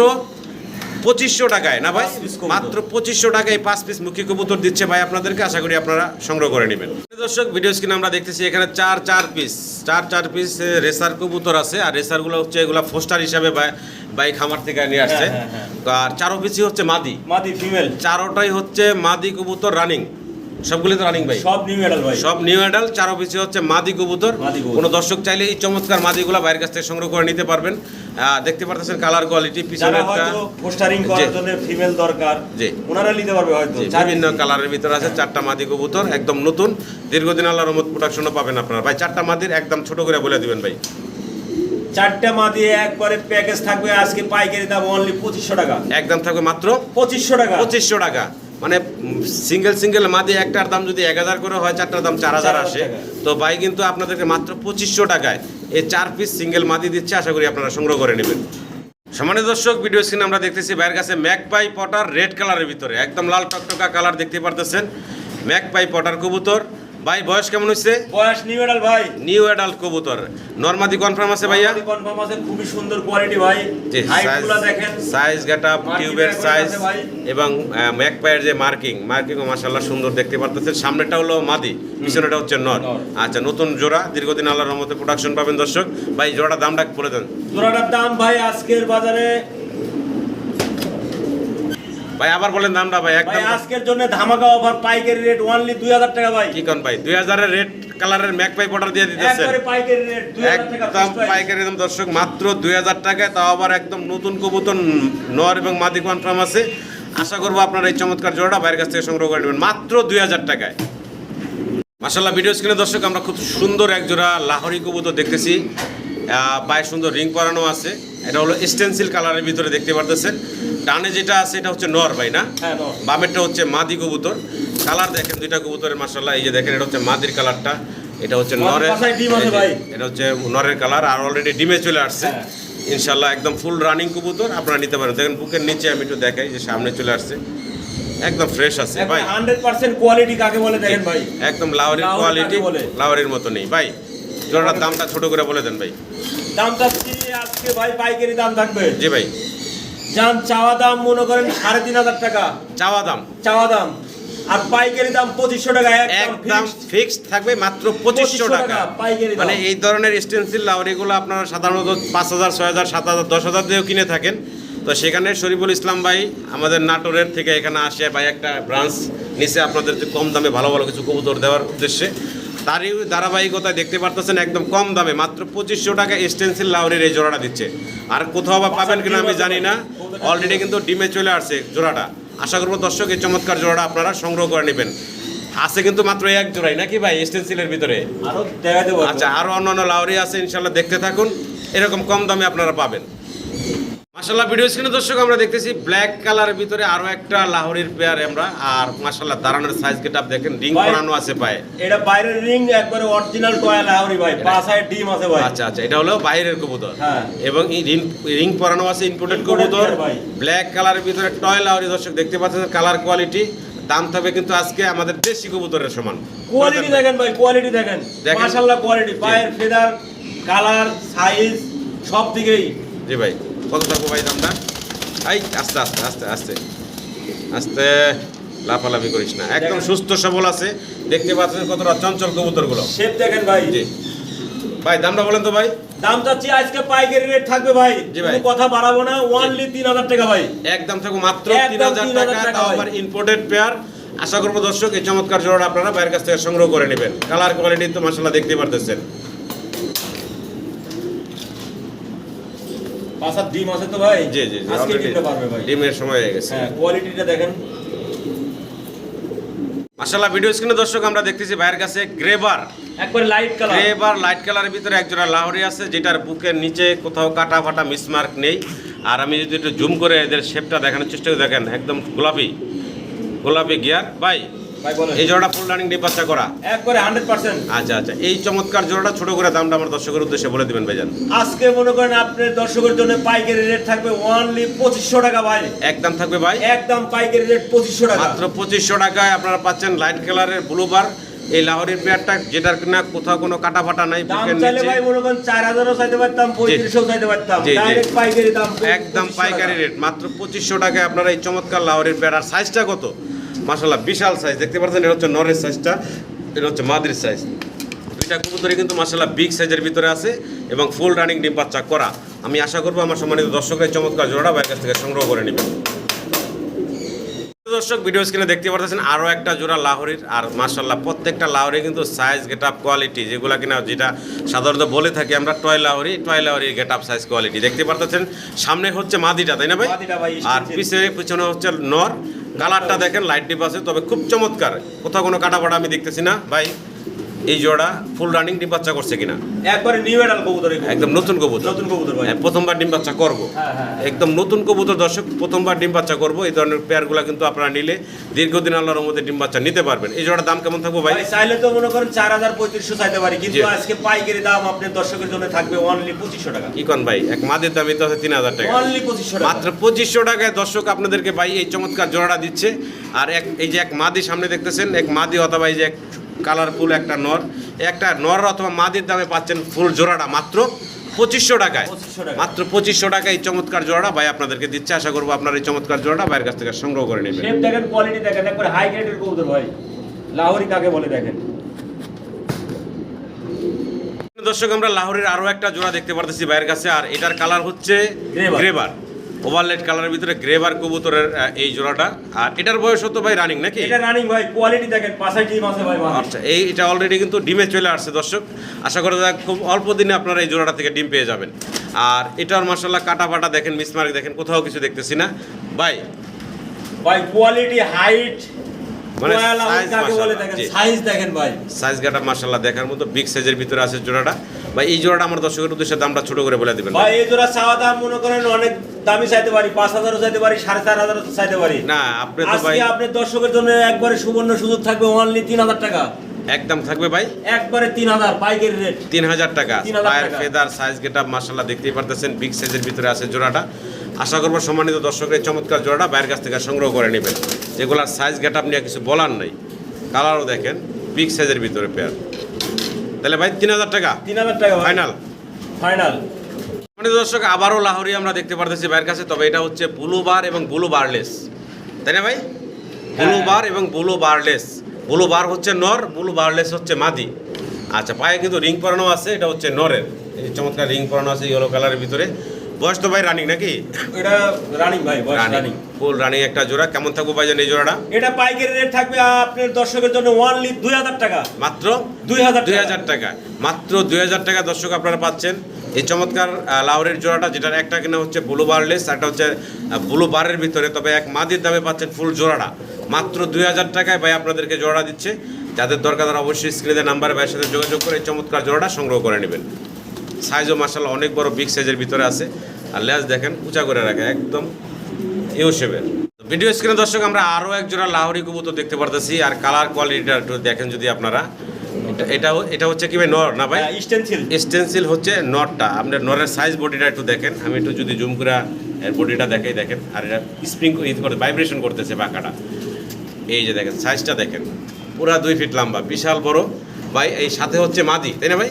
S1: 2500 টাকায় না ভাই,
S2: 5 পিস কবুতর।
S1: মাত্র 2500 টাকায় 5 পিস মুখী কবুতর দিচ্ছে ভাই আপনাদেরকে। আশা করি আপনারা সংগ্রহ করে নেবেন। দর্শক, ভিডিও স্ক্রিনে আমরা দেখতেছি এখানে 4 পিস রেসার কবুতর আছে, আর রেসারগুলো হচ্ছে এগুলো ফোস্টার হিসাবে ভাই খামার থেকে নিয়ে আসছে।
S2: হ্যাঁ।
S1: আর 4 পিসই হচ্ছে মাদি
S2: ফিমেল।
S1: 4টাই হচ্ছে মাদি কবুতর রানিং, সবগুলো তো রানিং ভাই,
S2: সব নিউ অ্যাডাল ভাই,
S1: সব নিউ অ্যাডাল্ট। 4 পিসে হচ্ছে মাদি কবুতর।
S2: মাদি কবুতর।
S1: কোনো দর্শক চাইলে এই চমৎকার মাদিগুলো বাইরের কাছ থেকে সংগ্রহ করে নিতে পারবেন। দেখতে পারতেছেন কালার কোয়ালিটি,
S2: যারা
S1: পিছনেরটা
S2: হয়তো পোস্টারিং করার জন্য ফিমেল দরকার,
S1: জি,
S2: ওনারা নিতে পারবে হয়তো।
S1: বিভিন্ন কালারের ভিতরে আছে। 4টা মাদি কবুতর একদম নতুন, দীর্ঘদিন আল্লাহর রহমত প্রোডাকশনও পাবেন আপনারা ভাই। 4টা মাদির একদম ছোট করে বলে দিবেন ভাই।
S2: 4টা মাদি একবারে প্যাকেজ থাকবে আজকে পাইকারি দাম অনলি 2500 টাকা।
S1: একদম থাকবে মাত্র
S2: 2500 টাকা।
S1: 2500 টাকা। মানে সিঙ্গেল মাদি একটার দাম যদি 1000 করে হয়, 4টার দাম 4000 আসে, তো ভাই কিন্তু আপনাদেরকে মাত্র 2500 টাকায় এই 4 পিস সিঙ্গেল মাদি দিচ্ছে। আশা করি আপনারা সংগ্রহ করে নেবেন। সম্মানিত দর্শক, ভিডিও স্ক্রিনে আমরা দেখতেছি ভাইয়ের কাছে ম্যাকপাই পটার রেড কালারের ভিতরে একদম লাল টকটকা কালার দেখতে পারতেছেন। ম্যাকপাই পটার কবুতর ভাই, বয়স কেমন হইছে?
S2: বয়স নিউ অ্যাডাল ভাই,
S1: নিউ অ্যাডাল্ট কবুতর। নরমাদি কনফার্ম আছে ভাইয়া?
S2: কনফার্ম আছে, খুবই সুন্দর কোয়ালিটি ভাই। হাইটগুলো দেখেন,
S1: সাইজ গেটআপ, টিউবের
S2: Marking
S1: সাইজ
S2: আছে ভাই।
S1: এবং ম্যাকপাইয়ের যে মার্কিংও মাশাআল্লাহ সুন্দর দেখতে পারতেছেন। সামনেটা হলো মাদি, পিছনেটা হচ্ছে নর। আচ্ছা, নতুন জোড়া, দীর্ঘদিন আল্লাহর রহমতে প্রোডাকশন পাবেন দর্শক। ভাই জোড়ার দামটা বলে দেন।
S2: জোড়াটার দাম ভাই আজকের বাজারে,
S1: ভাই আবার বলেন দামটা ভাই।
S2: ভাই
S1: একদম
S2: আজকের জন্য ধামাকা অফার, পাইকারি রেট অনলি 2000 টাকা ভাই।
S1: কি কোন ভাই, 2000 এর রেড কালারের ম্যাকপাই পটার দিয়ে দিতেছেন?
S2: একবারে পাইকারি রেট 2000 টাকা
S1: একদম পাইকারি দাম দর্শক, মাত্র 2000 টাকায়। তাও আবার একদম নতুন কবুতর, নর এবং মাদি কনফার্ম আছে। আশা করবো আপনারা এই চমৎকার জোড়াটা বাইরের কাছ থেকে সংগ্রহ করে নেবেন মাত্র 2000 টাকায়। মাশাআল্লাহ, ভিডিও স্ক্রিনে দর্শক আমরা খুব সুন্দর এক জোড়া লাহোরি কবুতর দেখতেছি। পায়ে সুন্দর রিং পরানো আছে। এটা হলো স্টেনসিল কালারের ভিতরে দেখতে পারতেছেন। ডানে যেটা আছে এটা হচ্ছে নর ভাই না?
S2: হ্যাঁ, নর।
S1: বামেরটা হচ্ছে মাদি কবুতর। কালার দেখেন দুইটা কবুতরের মাশাআল্লাহ। এই যে দেখেন, এটা হচ্ছে মাদির কালারটা, এটা হচ্ছে নরের।
S2: পাশায় ডিম আছে ভাই।
S1: এটা হচ্ছে নরের কালার, আর অলরেডি ডিমে চলে আসছে।
S2: হ্যাঁ।
S1: ইনশাআল্লাহ একদম ফুল রানিং কবুতর, আপনারা নিতে পারেন। দেখেন বুকের নিচে আমি একটু দেখাই, যে সামনে চলে আসছে, একদম ফ্রেশ আছে ভাই।
S2: 100% কোয়ালিটি কাকে বলে দেখেন ভাই,
S1: একদম লাহোরির
S2: লাহোরি
S1: কোয়ালিটি,
S2: কাকে বলে?
S1: লাহোরির মতো নেই ভাই। জোড়াটার দামটা ছোট করে বলে দেন ভাই।
S2: দামটা আজকে ভাই পাইকারি দাম থাকবে।
S1: জি ভাই।
S2: জান চাওয়া দাম মনে করেন 3500 টাকা
S1: চাওয়া দাম,
S2: আর পাইকারি দাম 2500 টাকা।
S1: একদম ফিক্সড থাকবে মাত্র 2500 টাকা
S2: পাইকারি দাম।
S1: মানে এই ধরনের স্টেনসিল লাহোরিগুলো আপনারা সাধারণত 5000, 6000, 7000, 10000 দিয়েও কিনে থাকেন। তো সেখানে শরীফুল ইসলাম ভাই আমাদের নাটোরের থেকে এখানে আসে ভাই, একটা ব্রাঞ্চ নিচে আপনাদের কম দামে ভালো ভালো কিছু কবুতর দেওয়ার উদ্দেশ্যে। তারই ধারাবাহিকতায় দেখতে পারতেছেন একদম কম দামে মাত্র 2500 টাকা স্টেনসিল লাহোরির এই জোড়াটা দিচ্ছে। আর কোথাও বা পাবেন কিনা আমি জানি না, অলরেডি কিন্তু ডিমে চলে আসছে জোড়াটা। আশা করবো দর্শক এই চমৎকার জোড়াটা আপনারা সংগ্রহ করে নেবেন। আছে কিন্তু মাত্র এক জোড়াই নাকি ভাই স্টেনসিলের ভিতরে?
S2: আরো দেখা দেবো।
S1: আচ্ছা, আরো অন্যান্য লাহোরি আছে, ইনশাল্লাহ দেখতে থাকুন, এরকম কম দামে আপনারা পাবেন। মাশাআল্লাহ, ভিডিও স্ক্রিনে দর্শক আমরা দেখতেছি ব্ল্যাক কালারের ভিতরে আরো একটা লাহোরির পেয়ার আমরা। আর মাশাআল্লাহ দাঁড়ানোর সাইজ গেটআপ দেখেন, রিং করানো আছে পায়ে।
S2: এটা বাইরের রিং একবারে অরিজিনাল টয় লাহোরি ভাই, পাশায় ডিম আছে ভাই।
S1: আচ্ছা আচ্ছা, এটা হলো বাইরের কবুতর।
S2: হ্যাঁ।
S1: এবং এই রিং পরানো আছে, ইম্পোর্টেড কবুতর, ব্ল্যাক কালারের ভিতরে টয় লাহোরি। দর্শক দেখতে পাচ্ছেন কালার কোয়ালিটি। দাম থাকবে কিন্তু আজকে আমাদের দেশি কবুতরের সমান।
S2: কোয়ালিটি দেখেন ভাই, কোয়ালিটি দেখেন মাশাআল্লাহ, কোয়ালিটি, পায়ের ফেদার, কালার, সাইজ সব দিকেই।
S1: জি ভাই, কত থাকবো ভাই দামটা? এই আস্তে আস্তে আস্তে আস্তে আস্তে, লাফালাফি করিস না, একদম সুস্থ সবল আছে। দেখতে পাচ্ছেন কতটা চঞ্চল কবুতরগুলো।
S2: শেপ দেখেন ভাই।
S1: জি ভাই, দামটা বলেন তো ভাই।
S2: দাম চাচ্ছি আজকে পাইকারি রেট থাকবে ভাই,
S1: জি ভাই।
S2: কোনো কথা বাড়াবো না, অনলি 3000 টাকা ভাই।
S1: একদম থাকবো মাত্র
S2: একদম
S1: 3000 টাকা, তাও আবার ইম্পোর্টেড পেয়ার। আশা করবো দর্শক এই চমৎকার জোড়া আপনারা বাইরের কাছ থেকে সংগ্রহ করে নেবেন। কালার কোয়ালিটি তো মাশাআল্লাহ দেখতে পারতেছেন।
S2: পাঁচার ডিম আছে তো ভাই।
S1: জি জি জি
S2: আজকে
S1: already
S2: ডিমটা পারবে ভাই।
S1: ডিমের সময় হয়ে গেছে।
S2: হ্যাঁ, কোয়ালিটিটা দেখেন।
S1: মাশাআল্লাহ, ভিডিও স্ক্রিনে দর্শক আমরা দেখতেছি ভাইয়ের কাছে গ্রেবার
S2: একবারে লাইট কালার।
S1: গ্রেবার লাইট কালারের ভিতরে একজোড়া লাহোরি আছে, যেটার বুকের নিচে কোথাও কাটা ফাটা মিসমার্ক নেই। আর আমি যদি একটু জুম করে এদের শেপটা দেখানোর চেষ্টা করে, দেখেন একদম গোলাপি গোলাপি গিয়ার। ভাই
S2: ভাই বলেন।
S1: এই জোড়াটা ফুল রানিং ডিম বাচ্চা করা
S2: একবারে 100%।
S1: আচ্ছা আচ্ছা, এই চমৎকার জোড়াটা ছোট করে দামটা আমার দর্শকের উদ্দেশ্যে বলে দিবেন ভাইজান।
S2: আজকে মনে করেন আপনার দর্শকের জন্য পাইকারি রেট থাকবে অনলি 2500 টাকা ভাই।
S1: একদম থাকবে ভাই,
S2: একদম পাইকারি রেট 2500 টাকা।
S1: মাত্র 2500 টাকায় আপনারা পাচ্ছেন লাইট কালারের ব্লুবার এই লাহোরির পেয়ারটা, যেটার কিনা কোথাও কোনো কাটা ফাটা নাই।
S2: দাম
S1: বুকের
S2: চাইলে
S1: নিচে
S2: ভাই মনে করেন 4000ও চাইতে পারতাম, 3500ও চাইতে পারতাম।
S1: জি, জি।
S2: ডাইরেক্ট পাইকারি দাম
S1: একদম পাইকারি রেট, মাত্র 2500 টাকায় আপনারা এই চমৎকার লাহোরির পেয়ার। আর সাইজটা কত মাশাআল্লাহ, বিশাল সাইজ দেখতে পাচ্ছেন। এটা হচ্ছে নরের সাইজটা, এটা হচ্ছে মাদির সাইজ। দুইটা কবুতরই কিন্তু মাশাআল্লাহ বিগ সাইজের ভিতরে আছে এবং ফুল রানিং ডিম বাচ্চা করা। আমি আশা করবো আমার সম্মানিত দর্শকরা এই চমৎকার জোড়াটা ভাইয়ের কাছ থেকে সংগ্রহ করে নেবেন। দর্শক ভিডিও স্ক্রিনে দেখতে পাচ্ছেন আরও একটা জোড়া লাহোরির। আর মাশাআল্লাহ প্রত্যেকটা লাহোরি কিন্তু সাইজ গেট আপ কোয়ালিটি, যেগুলো কিনা যেটা সাধারণত বলে থাকি আমরা toy Lahori get up size quality দেখতে পাচ্ছেন। সামনে হচ্ছে মাদিটা, তাই না ভাই?
S2: মাদিটা ভাই,
S1: আর পিছনে হচ্ছে নর। কালারটা দেখেন লাইট ডিপ আছে, তবে খুব চমৎকার, কোথাও কোনো কাটা ফাটা আমি দেখতেছি না। ভাই এই জোড়া ফুল রানিং ডিম বাচ্চা করছে কিনা?
S2: একবারে নিউ এডাল কবুতর,
S1: একদম নতুন কবুতর।
S2: নতুন কবুতর ভাই।
S1: প্রথমবার ডিম বাচ্চা করবো, একদম নতুন কবুতর দর্শক, প্রথমবার ডিম বাচ্চা করবো। এই ধরনের পেয়ারগুলো কিন্তু আপনারা নিলে দীর্ঘদিন আল্লাহর মধ্যে ডিম বাচ্চা নিতে পারবেন। এই জোড়ার দাম কেমন থাকবো ভাই?
S2: ভাই চাইলে তো মনে করেন 4500 চাইতে পারি, কিন্তু
S1: জি।
S2: আজকে পাইকারি দাম আপনার দর্শকের জন্য থাকবে অনলি 2500 টাকা।
S1: কি কোন ভাই, এক মাদের দামই তো আছে 3000 টাকা,
S2: অনলি 2500 টাকা।
S1: মাত্র 2500 টাকায় দর্শক আপনাদেরকে ভাই এই চমৎকার জোড়াটা দিচ্ছে। আর এই যে এক মাদি সামনে দেখতেছেন, এক মাদি অথবা এই যে এক কালারফুল একটা নর অথবা মাদির দামে পাচ্ছেন ফুল জোড়াটা মাত্র 2500 টাকায়।
S2: 2500 টাকা।
S1: মাত্র 2500 টাকায় এই চমৎকার জোড়াটা ভাই আপনাদেরকে দিচ্ছে। আশা করবো আপনার এই চমৎকার জোড়াটা ভাইয়ের কাছ থেকে সংগ্রহ করে নেবেন।
S2: শেপ দেখেন, কোয়ালিটি দেখেন, একবারে হাই গ্রেডের কবুতর ভাই। লাহোরি কাকে বলে দেখেন।
S1: দর্শক আমরা লাহোরের আরো একটা জোড়া দেখতে পারতেছি ভাইয়ের কাছে। আর এটার কালার হচ্ছে গ্রেবার, ওভারলেট কালারের ভিতরে গ্রেবার কবুতরের এই জোড়াটা। আর এটার বয়স হতো ভাই রানিং নাকি?
S2: এটা রানিং ভাই, কোয়ালিটি দেখেন, পাঁচাই ডিম আছে ভাই।
S1: আচ্ছা, এটা অলরেডি কিন্তু ডিমে চলে আসছে দর্শক। আশা করা যায় খুব অল্প দিনে আপনারা এই জোড়াটা থেকে ডিম পেয়ে যাবেন। আর এটার মাশাআল্লাহ কাটা ফাটা দেখেন, মিসমার্ক দেখেন, কোথাও কিছু দেখতেছি না ভাই।
S2: কোয়ালিটি হাইট
S1: মানে
S2: লাহোরি কাকে বলে দেখেন, সাইজ দেখেন ভাই।
S1: সাইজ গাটা মাশাআল্লাহ দেখার মতো বিগ সাইজের ভিতরে আছে জোড়াটা। ভাই এই জোড়াটা আমার দর্শকের উদ্দেশ্যে দামটা ছোট করে বলে দিবেন
S2: ভাই। এই জোড়া চাওয়া দাম মনে করেন অনেক দামি চাইতে পারি, 5000ও চাইতে পারি, 4500ও চাইতে পারি।
S1: না আপনি তো ভাই,
S2: আজকে আপনার দর্শকের জন্য একবারে সুবর্ণ সুযোগ থাকবে, অনলি 3000 টাকা।
S1: একদম থাকবে ভাই,
S2: একবারে 3000 পাইকারি রেট।
S1: 3000 টাকা।
S2: 3000
S1: পায়ের
S2: টাকা।
S1: ফেদার সাইজ গেট আপ মাশাআল্লাহ দেখতেই পারতেছেন, বিগ সাইজের ভিতরে আছে জোড়াটা। আশা করবো সম্মানিত দর্শকের এই চমৎকার জোড়াটা বাইরের কাছ থেকে সংগ্রহ করে নেবেন। যেগুলোর সাইজ গেট আপ নিয়ে কিছু বলার নাই, কালারও দেখেন বিগ সাইজের ভিতরে পেয়ার। তাহলে ভাই 3000 টাকা
S2: 3000 টাকা
S1: ফাইনাল।
S2: ফাইনাল।
S1: সম্মানিত দর্শক আবারও লাহোরি আমরা দেখতে পারতেছি বাইরের কাছে, তবে এটা হচ্ছে ব্লু বার এবং ব্লু বারলেস, তাই না ভাই? ব্লু বার এবং ব্লু বারলেস। ব্লু বার হচ্ছে নর, ব্লু বারলেস হচ্ছে মাদি। আচ্ছা, পায়ে কিন্তু রিং পরানো আছে, এটা হচ্ছে নরের। এই চমৎকার রিং পরানো আছে ইয়েলো কালারের ভিতরে। বয়স তো ভাই রানিং নাকি?
S2: এটা রানিং ভাই, বয়স রানিং।
S1: ফুল রানিং একটা জোড়া। কেমন থাকবো ভাইজান এই জোড়াটা?
S2: এটা পাইকারি রেট থাকবে আপনার দর্শকের জন্য অনলি 2000 টাকা।
S1: মাত্র
S2: 2000
S1: টাকা। মাত্র 2000 টাকা দর্শক আপনারা পাচ্ছেন এই চমৎকার লাহোরের জোড়াটা, যেটার একটা কিনা হচ্ছে ব্লু বারলেস, একটা হচ্ছে ব্লু বারের ভিতরে, তবে এক মাদির দামে পাচ্ছেন ফুল জোড়াটা মাত্র 2000 টাকায় ভাই আপনাদেরকে জোড়া দিচ্ছে। যাদের দরকার তারা অবশ্যই স্ক্রিনের নাম্বারে ভাইয়ের সাথে যোগাযোগ করে এই চমৎকার জোড়াটা সংগ্রহ করে নেবেন। সাইজও মাশাআল্লাহ অনেক বড় বিগ সাইজের ভিতরে আছে। আর লেজ দেখেন উঁচা করে রাখে, একদম ইউ শেপের। ভিডিও স্ক্রিনে দর্শক আমরা আরও এক জোড়া লাহোরি কবুতর দেখতে পারতেছি। আর কালার কোয়ালিটিটা একটু দেখেন যদি আপনারা। এটা হচ্ছে কি ভাই, নর না ভাই? স্টেনসিল হচ্ছে নরটা। আপনার নরের সাইজ বডিটা একটু দেখেন, আমি একটু যদি জুম করে এর বডিটা দেখাই, দেখেন। আর এটা স্প্রিং করে ভাইব্রেশন করতেছে বাঁকাটা। এই যে দেখেন সাইজটা দেখেন, পুরা 2 ফিট লম্বা, বিশাল বড় ভাই। এই সাথে হচ্ছে মাদি, তাই না ভাই?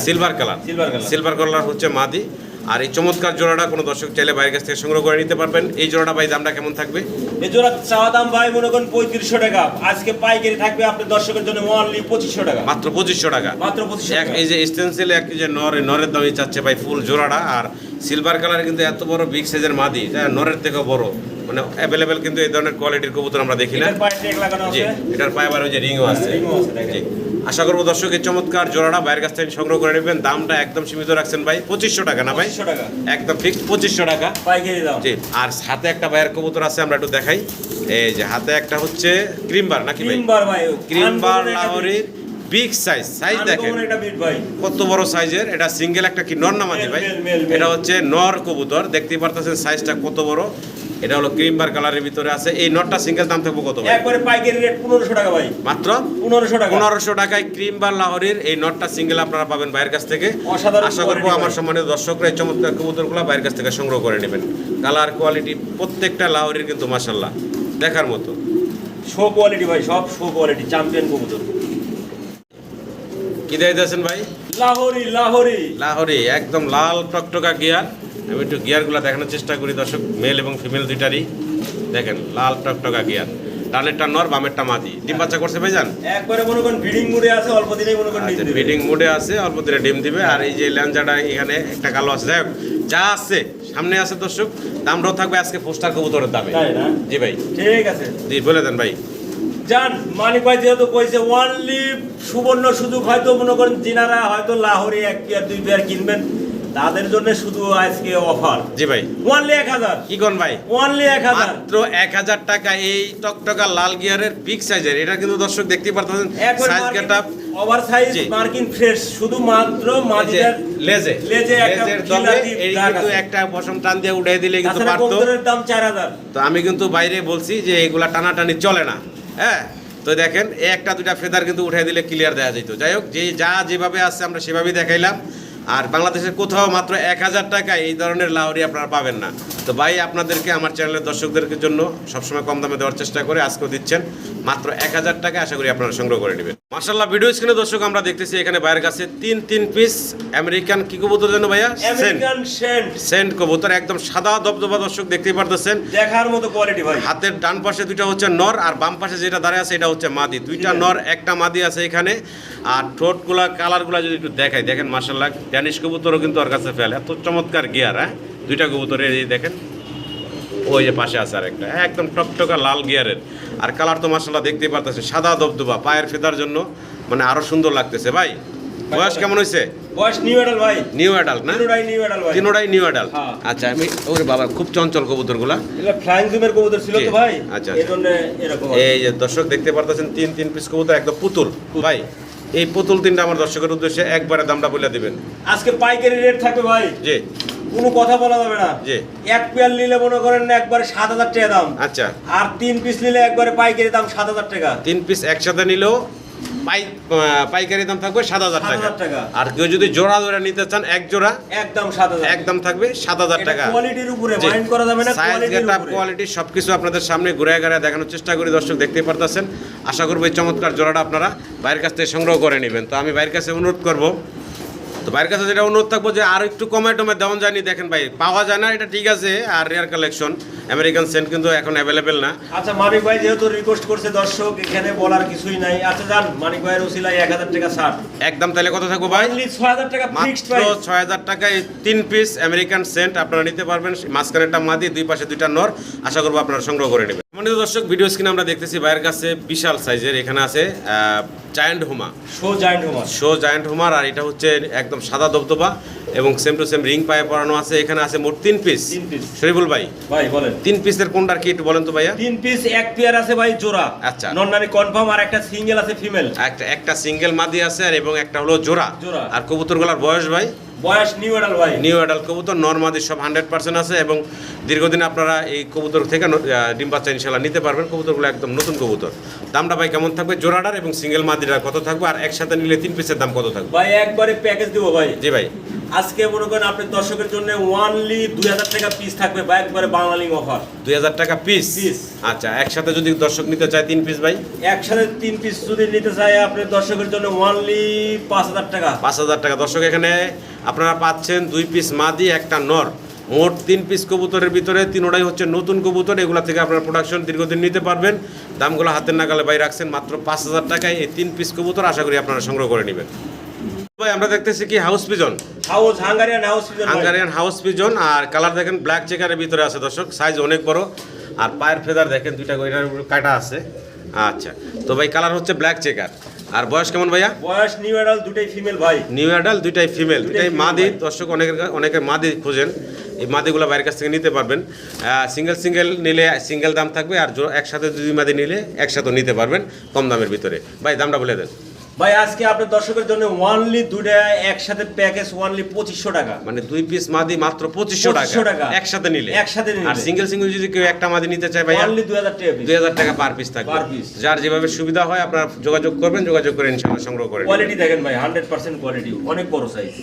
S1: সিলভার কালার হচ্ছে মাদি। আর এই চমৎকার জোড়াটা কোনো দর্শক চাইলে বাইরের কাছ থেকে সংগ্রহ করে নিতে পারবেন। এই জোড়াটা ভাই দামটা কেমন থাকবে?
S2: এই জোড়া চাওয়া দাম ভাই মনে করেন 3500 টাকা। আজকে পাইকারি থাকবে আপনার দর্শকের জন্য অনলি 2500 টাকা।
S1: মাত্র 2500 টাকা।
S2: মাত্র 2500 টাকা।
S1: এই যে স্টেনসিল এক যে নরের দামই চাচ্ছে ভাই ফুল জোড়াটা। আর সিলভার কালার কিন্তু এত বড় বিগ সাইজের মাদি, এটা নরের থেকেও বড়, মানে অ্যাভেলেবেল কিন্তু এই ধরনের কোয়ালিটির কবুতর আমরা দেখি না।
S2: এটার পায়ে টেক লাগানো
S1: জি,
S2: আছে।
S1: এটার পায়ে আবার ওই যে রিংও আছে।
S2: রিংও আছে, দেখেন।
S1: জি, আশা করবো দর্শক এই চমৎকার জোড়াটা বাইরের কাছ থেকে সংগ্রহ করে নেবেন। দামটা একদম সীমিত রাখছেন ভাই, 2500 টাকা না ভাই?
S2: 2500 টাকা
S1: একদম ফিক্সড 2500 টাকা।
S2: পাইকারি দাম।
S1: জি, আর হাতে একটা বাইরের কবুতর আছে, আমরা একটু দেখাই। এই যে হাতে একটা হচ্ছে ক্রিমবার নাকি ভাই?
S2: ক্রিমবার ভাই,
S1: ক্রিমবার লাহোরের বিগ সাইজ দেখেন
S2: আনকমন একটা বিট ভাই।
S1: কত বড় সাইজের। এটা সিঙ্গেল একটা কি নর না মাদি ভাই?
S2: মেল।
S1: এটা হচ্ছে নর কবুতর, দেখতেই পারতেছেন সাইজটা কত বড়। এটা হলো ক্রিমবার কালারের ভিতরে আছে। এই নটটা সিঙ্গেল দাম থাকবে কত ভাই?
S2: একবারে পাইকারি রেট 1500 টাকা ভাই।
S1: মাত্র
S2: 1500 টাকা।
S1: 1500 টাকায় ক্রিমবার লাহোরের এই নটটা সিঙ্গেল আপনারা পাবেন বাইরের কাছ থেকে।
S2: অসাধারণ
S1: আশা করবো
S2: quality
S1: আমার
S2: ভাই।
S1: সম্মানিত দর্শকরা এই চমৎকার কবুতরগুলো বাইরের কাছ থেকে সংগ্রহ করে নেবেন। কালার কোয়ালিটি প্রত্যেকটা লাহোরের কিন্তু মাশাআল্লাহ দেখার মতো।
S2: শো কোয়ালিটি ভাই, সব শো কোয়ালিটি, চ্যাম্পিয়ন কবুতর।
S1: কি দিয়েছেন ভাই?
S2: লাহোরি
S1: লাহোরি একদম লাল টকটকা গিয়ার। আমি একটু গিয়ারগুলো দেখানোর চেষ্টা করি দর্শক, মেল এবং ফিমেল দুইটারই। দেখেন লাল টকটকা গিয়ার, ডানেরটা নর বামেরটা মাদি। ডিম বাচ্চা করছে ভাইজান?
S2: একবারে মনে করেন ব্রিডিং মুডে আছে, অল্প দিনেই মনে করেন ডিম দিবে।
S1: ব্রিডিং মোডে আছে, অল্প দিনে ডিম দিবে। আর এই যে ল্যাঞ্জাটা এখানে একটা কালো আছে, যাই হোক যা আছে সামনে আছে দর্শক। দামটাও থাকবে আজকে পোস্টার কবুতরের দামে।
S2: তাই না?
S1: জি ভাই,
S2: ঠিক আছে,
S1: জি বলে দেন ভাই।
S2: জান মানিক ভাই যেহেতু কইছে ওয়ানলি সুবর্ণ সুযোগ, হয়তো মনে করেন যিনারা হয়তো লাহোরে 1 পেয়ার 2 পেয়ার কিনবেন তাদের জন্য শুধু আজকে অফার।
S1: জি ভাই,
S2: ওয়ানলি 1000।
S1: কি কোন ভাই?
S2: ওয়ানলি 1000।
S1: মাত্র 1000 টাকা এই টকটকা লাল গিয়ারের বিগ সাইজের। এটা কিন্তু দর্শক দেখতেই পারতেছেন সাইজ গেটআপ,
S2: ওভার সাইজ
S1: জি।
S2: মার্কিং ফ্রেশ, শুধু মাত্র মাদিটার
S1: লেজে
S2: একটা
S1: লেজের দলে
S2: খিলাতি
S1: এই
S2: দাগ
S1: কিন্তু
S2: আছে।
S1: একটা পশম টান দিয়ে উঠাই দিলে কিন্তু
S2: তাছাড়া
S1: পারতো।
S2: কবুতরের দাম 4000।
S1: তো আমি কিন্তু বাইরে বলছি যে এগুলা টানাটানি চলে না, হ্যাঁ। তো দেখেন এই একটা দুইটা ফেদার কিন্তু উঠাই দিলে ক্লিয়ার দেখা যেত। যাই হোক, যে যা যেভাবে আছে আমরা সেভাবেই দেখাইলাম। আর বাংলাদেশের কোথাও মাত্র 1000 টাকায় এই ধরনের লাহোরি আপনারা পাবেন না। তো ভাই আপনাদেরকে আমার চ্যানেলের দর্শকদের জন্য সবসময় কম দামে দেওয়ার চেষ্টা করে আজকেও দিচ্ছেন মাত্র 1000 টাকা। আশা করি আপনারা সংগ্রহ করে নেবেন। মাশাআল্লাহ, ভিডিও স্ক্রিনে দর্শক আমরা দেখতেছি এখানে বাইরের কাছে তিন পিস আমেরিকান কি কবুতর জানো ভাইয়া?
S2: American Saint.
S1: সেন্ট কবুতর, একদম সাদা দবদবা দর্শক দেখতেই পারতেছেন।
S2: দেখার মতো কোয়ালিটি ভাই।
S1: হাতের ডান পাশে দুইটা হচ্ছে নর, আর বাম পাশে যেটা দাঁড়ায় আছে এটা হচ্ছে মাদি। দুইটা নর একটা মাদি আছে এখানে। আর ঠোঁটগুলা কালারগুলা যদি একটু দেখাই, দেখেন মাশাআল্লাহ ড্যানিশ কবুতরও কিন্তু ওর কাছে ফেল, এত চমৎকার গিয়ার। হ্যাঁ, দুইটা কবুতরের এই দেখেন, ওই যে পাশে আছে আর একটা, একদম টকটকা লাল গিয়ারের। আর কালার তো মাশাআল্লাহ দেখতেই পারতেছে সাদা দবদবা, পায়ের ফেদার জন্য মানে আরো সুন্দর লাগতেছে। ভাই বয়স কেমন হয়েছে?
S2: বয়স নিউ অ্যাডাল্ট ভাই।
S1: নিউ অ্যাডাল্ট না?
S2: তিনোটাই নিউ অ্যাডাল্ট ভাই।
S1: তিনোটাই নিউ অ্যাডাল্ট।
S2: হ্যাঁ।
S1: আচ্ছা, আমি ওরে বাবা খুব চঞ্চল কবুতরগুলা।
S2: এগুলো ফ্লাইং জুমের কবুতর ছিল
S1: জি।
S2: তো ভাই,
S1: আচ্ছা,
S2: এজন্য এরকম।
S1: এই যে দর্শক দেখতে পারতেছেন তিন পিস কবুতর, একদম পুতুল। ভাই এই পুতুল তিনটা আমার দর্শকের উদ্দেশ্যে একবারে দামটা বলে দিবেন।
S2: আজকে পাইকারি রেট থাকবে ভাই,
S1: জি
S2: কোনো কথা বলা যাবে না।
S1: জি।
S2: এক পেয়ার নিলে মনে করেন একবারে 7000 টাকা দাম।
S1: আচ্ছা,
S2: আর 3 পিস নিলে একবারে পাইকারি দাম 7000 টাকা।
S1: 3 পিস একসাথে নিলেও পাইকারি দাম থাকবে 7000 টাকা।
S2: 7000 টাকা।
S1: আর কেউ যদি জোড়া ধরে নিতে চান এক জোড়া,
S2: একদম 7000।
S1: একদম থাকবে 7000
S2: এটা
S1: টাকা।
S2: কোয়ালিটির উপরে
S1: জি।
S2: মাইন্ড করা যাবে না,
S1: সাইজ
S2: কোয়ালিটির
S1: গেটআপ
S2: উপরে।
S1: কোয়ালিটি সবকিছু আপনাদের সামনে ঘুরে ঘুরে দেখানোর চেষ্টা করি দর্শক, দেখতেই পারতেছেন। আশা করবো এই চমৎকার জোড়াটা আপনারা বাইরের কাছ থেকে সংগ্রহ করে নেবেন। তো আমি বাইরের কাছে অনুরোধ করবো, তো বাইরের কাছে যেটা অনুরোধ থাকবো যে আর একটু কমে টমে দেওয়া যায়নি। দেখেন ভাই পাওয়া যায় না, এটা ঠিক আছে। আর রেয়ার কালেকশন আমেরিকান সেন্ট কিন্তু এখন অ্যাভেলেবেল না।
S2: আচ্ছা, মানিক ভাই যেহেতু রিকোয়েস্ট করছে দর্শক, এখানে বলার কিছুই নাই। আচ্ছা যান, মানিক ভাইয়ের ওসিলায় 1000 টাকা ছাড়।
S1: একদম তাহলে কত থাকবো ভাই?
S2: অনলি 6000 টাকা ফিক্সড
S1: মাত্র
S2: প্রাইস।
S1: 6000 টাকায় 3 পিস আমেরিকান সেন্ট আপনারা নিতে পারবেন। মাঝখানেরটা মাদি, দুই পাশে দুইটা নর। আশা করবো আপনারা সংগ্রহ করে নেবেন। সম্মানিত দর্শক, ভিডিও স্ক্রিনে আমরা দেখতেছি বাইরের কাছে বিশাল সাইজের এখানে আছে giant homer,
S2: show giant homer.
S1: Show giant homer. আর এটা হচ্ছে একদম সাদা দবদবা এবং সেম টু সেম রিং পায়ে পরানো আছে। এখানে আছে মোট 3 পিস।
S2: 3 পিস।
S1: শরীফুল ভাই
S2: ভাই বলেন
S1: 3 পিসের কোনটার কি একটু বলেন তো ভাইয়া?
S2: 3 পিস এক পেয়ার আছে ভাই জোড়া।
S1: আচ্ছা।
S2: নন্নানি কনফার্ম, আর একটা সিঙ্গেল আছে ফিমেল।
S1: একটা সিঙ্গেল মাদি আছে আর এবং একটা হলো জোড়া।
S2: জোড়া।
S1: আর কবুতরগুলোর বয়স ভাই?
S2: বয়স নিউ অ্যাডাল্ট ভাই।
S1: নিউ অ্যাডাল্ট কবুতর, নর্মাদি সব 100% আছে এবং দীর্ঘদিন আপনারা এই কবুতর থেকে ডিম বাচ্চা ইনশাল্লাহ নিতে পারবেন। কবুতরগুলো একদম নতুন কবুতর। দামটা ভাই কেমন থাকবে? জোড়াটার এবং সিঙ্গেল মাদিটার কত থাকবে? আর একসাথে নিলে 3 পিসের দাম কত থাকবে?
S2: ভাই একবারে প্যাকেজ দিব ভাই।
S1: জি ভাই,
S2: আজকে মনে করেন আপনার দর্শকের জন্য ওয়ানলি 2000 টাকা পিস থাকবে ভাই, একবারে বাঙালি অফার।
S1: 2000 টাকা পিস।
S2: পিস।
S1: আচ্ছা, একসাথে যদি দর্শক নিতে চায় 3 পিস ভাই?
S2: একসাথে 3 পিস যদি নিতে চায় আপনার দর্শকের জন্য ওয়ানলি 5000 টাকা।
S1: 5000 টাকা। দর্শক এখানে আপনারা পাচ্ছেন 2 পিস মাদি, একটা নর, মোট 3 পিস কবুতরের ভিতরে 3টাই হচ্ছে নতুন কবুতর। এগুলা থেকে আপনারা প্রোডাকশন দীর্ঘদিন নিতে পারবেন। দামগুলো হাতের নাগালে ভাই রাখছেন মাত্র 5000 টাকায় এই 3 পিস কবুতর। আশা করি আপনারা সংগ্রহ করে নেবেন। ভাই আমরা দেখতেছি কি house pigeon,
S2: Hungarian house pigeon.
S1: Hungarian house pigeon, আর কালার দেখেন ব্ল্যাক চেকারের ভিতরে আছে দর্শক, সাইজ অনেক বড়, আর পায়ের ফেদার দেখেন দুইটা এটার উপর কাটা আছে। আচ্ছা, তো ভাই কালার হচ্ছে ব্ল্যাক চেকার। আর বয়স কেমন ভাইয়া?
S2: বয়স নিউ অ্যাডাল্ট দুটাই ফিমেল ভাই।
S1: নিউ অ্যাডাল্ট দুইটাই ফিমেল, দুইটাই মাদি দর্শক। অনেকে মাদি খোঁজেন, এই মাদিগুলো বাইরের কাছ থেকে নিতে পারবেন। সিঙ্গেল নিলে সিঙ্গেল দাম থাকবে, আর একসাথে দুই মাদি নিলে একসাথে নিতে পারবেন কম দামের ভিতরে। ভাই দামটা বলে দেন।
S2: ভাই আজকে আপনার দর্শকের জন্য ওয়ানলি দুইটা একসাথে প্যাকেজ ওয়ানলি 2500 টাকা।
S1: মানে 2 পিস মাদি মাত্র 2500 টাকা একসাথে নিলে। আর সিঙ্গেল যদি কেউ একটা মাদি নিতে চায় ভাই
S2: ওয়ানলি 2000 টাকা পিস।
S1: 2000 টাকা পার পিস থাকবে। যার যেভাবে সুবিধা হয় আপনারা যোগাযোগ করবেন, যোগাযোগ করে ইনশাআল্লাহ সংগ্রহ করে
S2: কোয়ালিটি দেখেন ভাই 100% কোয়ালিটি, অনেক বড় সাইজ।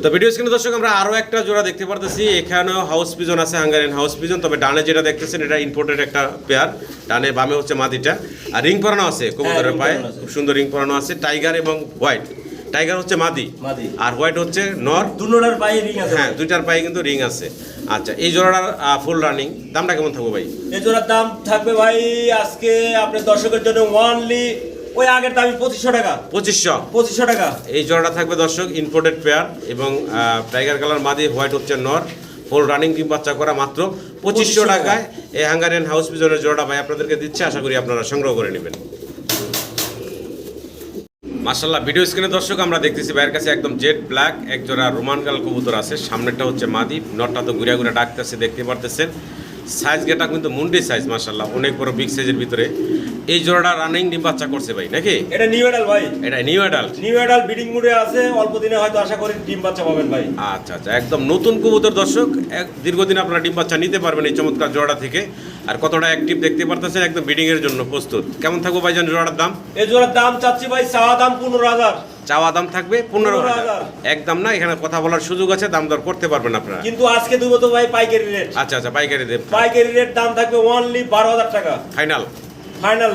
S1: তো ভিডিও স্ক্রিনে দর্শক আমরা আরো একটা জোড়া দেখতে পারতেছি। এখানেও হাউস পিজন আছে, হাঙ্গারিয়ান হাউস পিজন। তবে ডানে যেটা দেখতেছেন এটা ইম্পোর্টেড একটা পেয়ার, ডানে বামে হচ্ছে মাদিটা, আর রিং পরানো আছে কবুতরের পায়ে, খুব সুন্দর রিং পরানো আছে। টাইগার এবং হোয়াইট, টাইগার হচ্ছে মাদি আর হোয়াইট হচ্ছে নর।
S2: দুটোটার পায়ে রিং আছে।
S1: হ্যাঁ, দুইটার পায়ে কিন্তু রিং আছে। আচ্ছা, এই জোড়াটার ফুল রানিং দামটা কেমন থাকবে ভাই?
S2: এই জোড়ার দাম থাকবে ভাই আজকে আপনার দর্শকের জন্য ওয়ানলি ওই আগের দামই 2500 টাকা। 2500 টাকা।
S1: এই জোড়াটা থাকবে দর্শক ইম্পোর্টেড পেয়ার, এবং টাইগার কালার মাদি, হোয়াইট হচ্ছে নর, ফুল রানিং ডিম বাচ্চা করা, মাত্র 2500 টাকায় এই হাঙ্গারিয়ান হাউস পিজনের জোড়াটা ভাই আপনাদেরকে দিচ্ছে। আশা করি আপনারা সংগ্রহ করে নেবেন। মাশাআল্লাহ, ভিডিও স্ক্রিনে দর্শক আমরা দেখতেছি ভাইয়ের কাছে একদম জেড ব্ল্যাক এক জোড়া রোমান গাল কবুতর আছে। সামনেরটা হচ্ছে মাদি, নটটা তো ঘুরে ঘুরে ডাকতেছে, দেখতে পারতেছেন। সাইজ গেটা কিন্তু মুন্ডি সাইজ, মাশাআল্লাহ অনেক বড় বিগ সাইজের ভিতরে। এই জোড়াটা রানিং ডিম বাচ্চা করছে ভাই নাকি?
S2: এটা নিউ অ্যাডাল্ট ভাই।
S1: এটা নিউ অ্যাডাল্ট
S2: ব্রিডিং মুডে আছে, অল্প দিনে হয়তো আশা করি ডিম বাচ্চা পাবেন ভাই।
S1: আচ্ছা আচ্ছা, একদম নতুন কবুতর দর্শক, দীর্ঘদিন আপনারা ডিম বাচ্চা নিতে পারবেন এই চমৎকার জোড়া থেকে। আর কতটা অ্যাক্টিভ দেখতে পারতেছেন, একদম ব্রিডিং এর জন্য প্রস্তুত। কেমন থাকবে ভাইজান জোড়াটার দাম?
S2: এই জোড়ার দাম চাচ্ছি ভাই চাওয়া দাম 15000।
S1: চাওয়া দাম থাকবে 15000, একদম না। এখানে কথা বলার সুযোগ আছে, দাম দর করতে পারবেন আপনারা।
S2: কিন্তু আজকে দেবো তো ভাই পাইকারি রেট।
S1: আচ্ছা আচ্ছা, পাইকারি দেব।
S2: পাইকারি রেট দাম থাকবে ওনলি 12000 টাকা ফাইনাল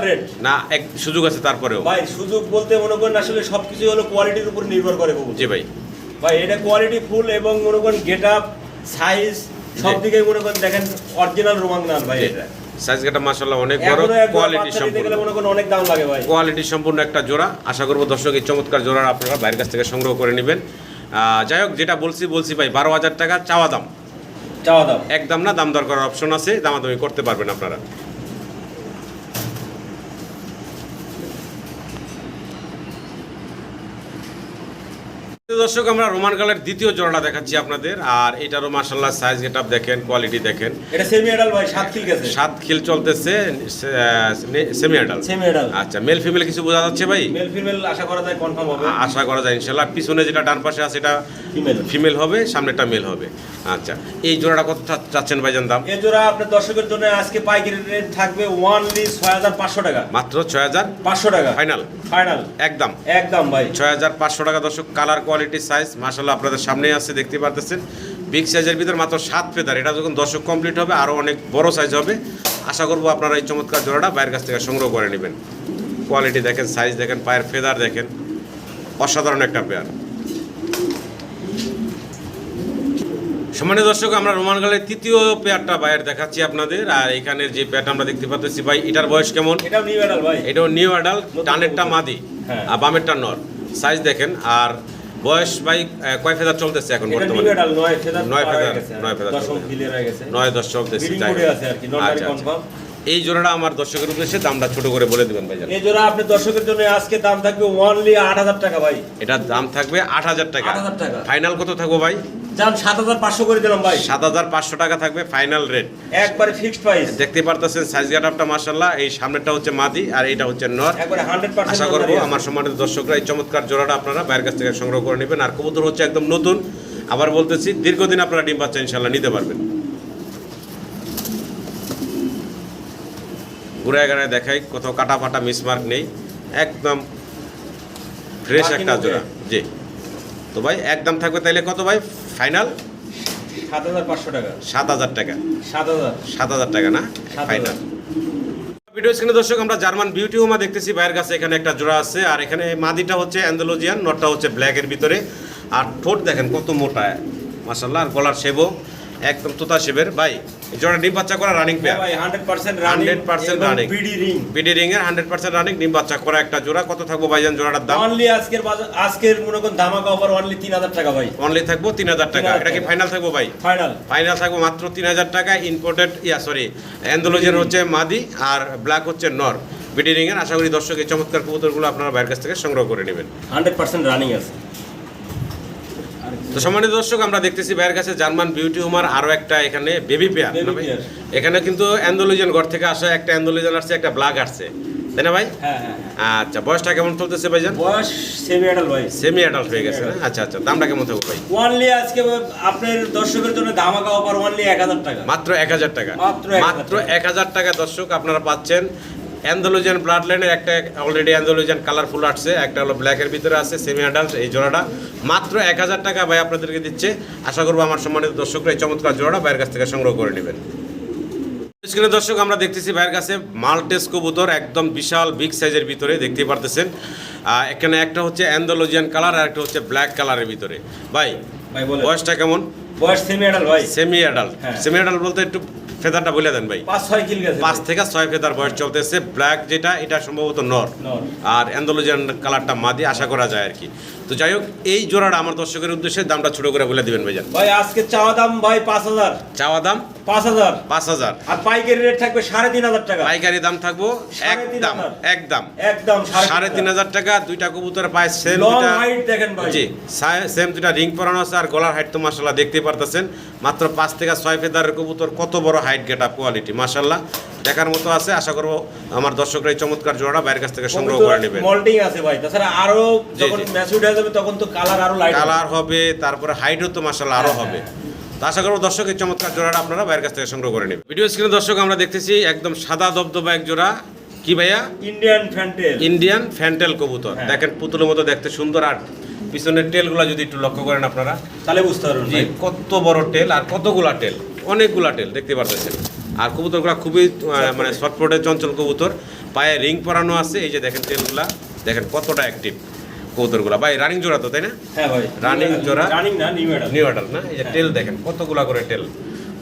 S2: রেট।
S1: না, এক সুযোগ আছে তারপরেও
S2: ভাই। সুযোগ বলতে মনে করেন আসলে সবকিছু হলো কোয়ালিটির উপর নির্ভর করে।
S1: জি ভাই।
S2: ভাই এটা কোয়ালিটি ফুল, এবং মনে করেন গেটআপ সাইজ সব দিকে মনে করেন দেখেন অরিজিনাল রোমান গান ভাই। এটা
S1: সাইজ গেটা মাশাআল্লাহ অনেক বড়, কোয়ালিটি সম্পূর্ণ,
S2: মনে করেন অনেক দাম লাগে ভাই।
S1: কোয়ালিটি সম্পূর্ণ একটা জোড়া। আশা করব দর্শক এই চমৎকার জোড়া আপনারা বাইরের কাছ থেকে সংগ্রহ করে নেবেন। যাই হোক, যেটা বলছি ভাই 12000 টাকা চাওয়া দাম। একদম না, দাম দর করার অপশন আছে, দামাদামি করতে পারবেন আপনারা। দর্শক আমরা রোমান গালের দ্বিতীয় জোড়াটা দেখাচ্ছি আপনাদের। আর এটারও মাশাআল্লাহ সাইজ গেটআপ দেখেন, কোয়ালিটি দেখেন।
S2: এটা সেমি অ্যাডাল্ট ভাই, 7 খিল গেছে।
S1: 7 খিল চলতেছে, সেমি অ্যাডাল্ট। আচ্ছা, মেল ফিমেল কিছু বোঝা যাচ্ছে ভাই?
S2: মেল ফিমেল আশা করা যায় কনফার্ম হবে।
S1: আশা করা যায় ইনশাআল্লাহ। পিছনে যেটা ডান পাশে আছে এটা ফিমেল হবে, সামনেটা মেল হবে। আচ্ছা, এই জোড়াটা কত চাচ্ছেন ভাইজান দাম?
S2: এই জোড়া আপনার দর্শকের জন্য আজকে পাইকারি রেট থাকবে ওনলি 6500 টাকা।
S1: মাত্র 6500 টাকা
S2: ফাইনাল একদম ভাই
S1: 6500 টাকা দর্শক। কালার কোয়ালিটি সাইজ মাশাআল্লাহ আপনাদের সামনেই আছে, দেখতে পারতেছেন। বিগ সাইজের ভিতর মাত্র 7 ফেদার। এটা যখন দর্শক কমপ্লিট হবে আরও অনেক বড় সাইজ হবে। আশা করবো আপনারা এই চমৎকার জোড়াটা বাইরের কাছ থেকে সংগ্রহ করে নেবেন। কোয়ালিটি দেখেন, সাইজ দেখেন, পায়ের ফেদার দেখেন, অসাধারণ একটা পেয়ার। সম্মানিত দর্শক আমরা রোমান গালের তৃতীয় পেয়ারটা বাইরে দেখাচ্ছি আপনাদের। আর এখানের যে পেয়ারটা আমরা দেখতে পাচ্ছি ভাই, এটার বয়স কেমন?
S2: এটাও নিউ অ্যাডাল্ট ভাই।
S1: এটাও নিউ অ্যাডাল্ট, ডানেরটা মাদি আর বামেরটা নর। সাইজ দেখেন। আর বয়স ভাই কয় ফেদার চলতেছে এখন বর্তমানে? 9 ফেদার 9-10 চলতেছে। আচ্ছা, এই জোড়াটা আমার দর্শকের উদ্দেশ্যে দামটা ছোট করে বলে দিবেন ভাই।
S2: এই জোড়া আপনি দর্শকের জন্য আজকে দাম থাকবে ওনলি 8000 টাকা ভাই।
S1: এটার দাম থাকবে 8000 টাকা। ফাইনাল কত থাকবে ভাই?
S2: জান 7500 করে দিলাম ভাই।
S1: 7500 টাকা থাকবে ফাইনাল রেট,
S2: একবারে ফিক্সড প্রাইস।
S1: দেখতে পারতেছেন সাইজ গেটআপটা মাশাআল্লাহ। এই সামনেরটা হচ্ছে মাদি আর এইটা হচ্ছে নর।
S2: একবারে 100%।
S1: আশা করব আমার সম্মানিত দর্শকরা এই চমৎকার জোড়াটা আপনারা বাইরের কাছ থেকে সংগ্রহ করে নেবেন। আর কবুতর হচ্ছে একদম নতুন, আবার বলতেছি দীর্ঘদিন আপনারা ডিম বাচ্চা ইনশাআল্লাহ নিতে পারবেন। ঘুরে গাড়ায় দেখাই, কোথাও কাটা ফাটা মিসমার্ক নেই, একদম ফ্রেশ একটা জোড়া। জি, তো ভাই একদম থাকবে তাইলে কত ভাই ফাইনাল?
S2: 7500 টাকা।
S1: 7000 টাকা। 7000 টাকা না ফাইনাল। ভিডিও স্ক্রিনে দর্শক আমরা জার্মান বিউটি হোমা দেখতেছি ভাইয়ের কাছে। এখানে একটা জোড়া আছে, আর এখানে মাদিটা হচ্ছে অ্যান্ডালুজিয়ান, নটটা হচ্ছে ব্ল্যাকের ভিতরে। আর ঠোঁট দেখেন কত মোটা মাশাআল্লাহ, আর গলার শেবও একদম তোতা শেবের। ভাই এই জোড়া ডিম বাচ্চা করা রানিং পেয়ার
S2: ভাই 100% running
S1: 100% running
S2: BD ring
S1: BD ring এর 100% রানিং ডিম বাচ্চা করা একটা জোড়া। কত থাকবো ভাইজান জোড়াটার দাম?
S2: অনলি আজকের মনে কোন ধামাকা অফার অনলি 3000 টাকা ভাই।
S1: অনলি থাকবো 3000 টাকা। এটা কি ফাইনাল থাকবো ভাই? ফাইনাল থাকবো মাত্র 3000 টাকা। ইম্পোর্টেড অ্যান্ডালুজিয়ান হচ্ছে মাদি আর ব্ল্যাক হচ্ছে নর বিডি রিং এর। আশা করি দর্শক এই চমৎকার কবুতরগুলো আপনারা বাইরের কাছ থেকে সংগ্রহ করে নেবেন।
S2: 100% রানিং আছে।
S1: তো সম্মানিত দর্শক আমরা দেখতেছি ভাইয়ের কাছে জার্মান বিউটি হোমার আরো একটা এখানে বেবি পেয়ার। এখানে কিন্তু অ্যান্ডালুজিয়ান ঘর থেকে আসা একটা অ্যান্ডালুজিয়ান আসছে, একটা ব্ল্যাক আসছে, তাই না ভাই?
S2: হ্যাঁ।
S1: আচ্ছা, বয়সটা কেমন চলতেছে ভাইজান?
S2: বয়স সেমি অ্যাডাল্ট ভাই।
S1: সেমি অ্যাডাল্ট হয়ে গেছে না? আচ্ছা, দামটা কেমন থাকবে ভাই?
S2: অনলি আজকে আপনার দর্শকের জন্য ধামাকা অফার অনলি 1000 টাকা।
S1: মাত্র 1000 টাকা।
S2: মাত্র
S1: 1000 টাকা দর্শক আপনারা পাচ্ছেন। অ্যান্ডালুজিয়ান ব্লাড লাইনের একটা অলরেডি অ্যান্ডালুজিয়ান কালারফুল আসছে, একটা হলো ব্ল্যাকের ভিতরে আছে সেমি অ্যাডাল্ট। এই জোড়াটা মাত্র 1000 টাকা ভাই আপনাদেরকে দিচ্ছে। আশা করবো আমার সম্মানিত দর্শকরা এই চমৎকার জোড়াটা ভাইয়ের কাছ থেকে সংগ্রহ করে নেবেন। স্ক্রিনে দর্শক আমরা দেখতেছি ভাইয়ের কাছে মাল্টেস কবুতর, একদম বিশাল বিগ সাইজের ভিতরে দেখতেই পারতেছেন। এখানে একটা হচ্ছে অ্যান্ডালুজিয়ান কালার আর একটা হচ্ছে ব্ল্যাক কালারের ভিতরে। ভাই
S2: বলে
S1: বয়সটা কেমন?
S2: বয়স সেমি অ্যাডাল্ট ভাই।
S1: Semi adult. সেমি অ্যাডাল্ট বলতে একটু ফেদারটা বলে দেন ভাই।
S2: 5-6 কিল গেছে।
S1: 5 থেকে 6 ফেদার বয়স চলতেছে। ব্ল্যাক যেটা এটা সম্ভবত নর, আর অ্যান্ডালুজিয়ান কালারটা মাদি আশা করা যায় আর কি। তো যাই হোক, এই জোড়াটা আমার দর্শকের উদ্দেশ্যে দামটা ছোট করে বলে দিবেন ভাইজান।
S2: ভাই আজকে চাওয়া দাম ভাই 5000।
S1: চাওয়া দাম
S2: 5000 আর পাইকারি রেট থাকবে 3500 টাকা।
S1: পাইকারি দাম থাকবো একদম 3500 টাকা। দুইটা কবুতর পায় সেম,
S2: লং হাইট দেখেন ভাই।
S1: জি, সেম দুইটা রিং পরানো আছে আর গলার হাইট তো মাশাআল্লাহ দেখতেই পারতেছেন। মাত্র 5 থেকে 6 ফেদারের কবুতর, কত বড় হাইট গেট আপ কোয়ালিটি মাশাআল্লাহ দেখার মতো আছে। আশা করব আমার দর্শকরা এই চমৎকার জোড়াটা বাইরের কাছ থেকে সংগ্রহ করে নেবেন।
S2: মোল্ডিং আছে ভাই, তাছাড়া আরো যখন ম্যাচুরড হয়ে যাবে তখন তো কালার আরো লাইট
S1: কালার হবে, তারপরে হাইটও তো মাশাআল্লাহ আরো হবে। তো আশা করব দর্শক এই চমৎকার জোড়াটা আপনারা বাইরের কাছ থেকে সংগ্রহ করে নেবেন। ভিডিও স্ক্রিনে দর্শক আমরা দেখতেছি একদম সাদা দবদবা এক জোড়া। কি ভাইয়া? ইন্ডিয়ান ফ্যান্টেল কবুতর। দেখেন পুতুলের মতো দেখতে সুন্দর, আর পিছনের টেলগুলো যদি একটু লক্ষ্য করেন আপনারা
S2: তাহলে বুঝতে পারবেন
S1: জি কত বড় টেল আর কতগুলা টেল, অনেকগুলা টেল দেখতে পারতেছেন। আর কবুতরগুলো খুবই মানে শর্টফোর্টের চঞ্চল কবুতর, পায়ে রিং পরানো আছে। এই যে দেখেন টেলগুলা, দেখেন কতটা অ্যাক্টিভ কবুতরগুলা। ভাই রানিং জোড়া তো, তাই না?
S2: হ্যাঁ ভাই
S1: রানিং জোড়া,
S2: রানিং না নিউ অ্যাডাল
S1: না? এই যে টেল দেখেন কতগুলা করে টেল।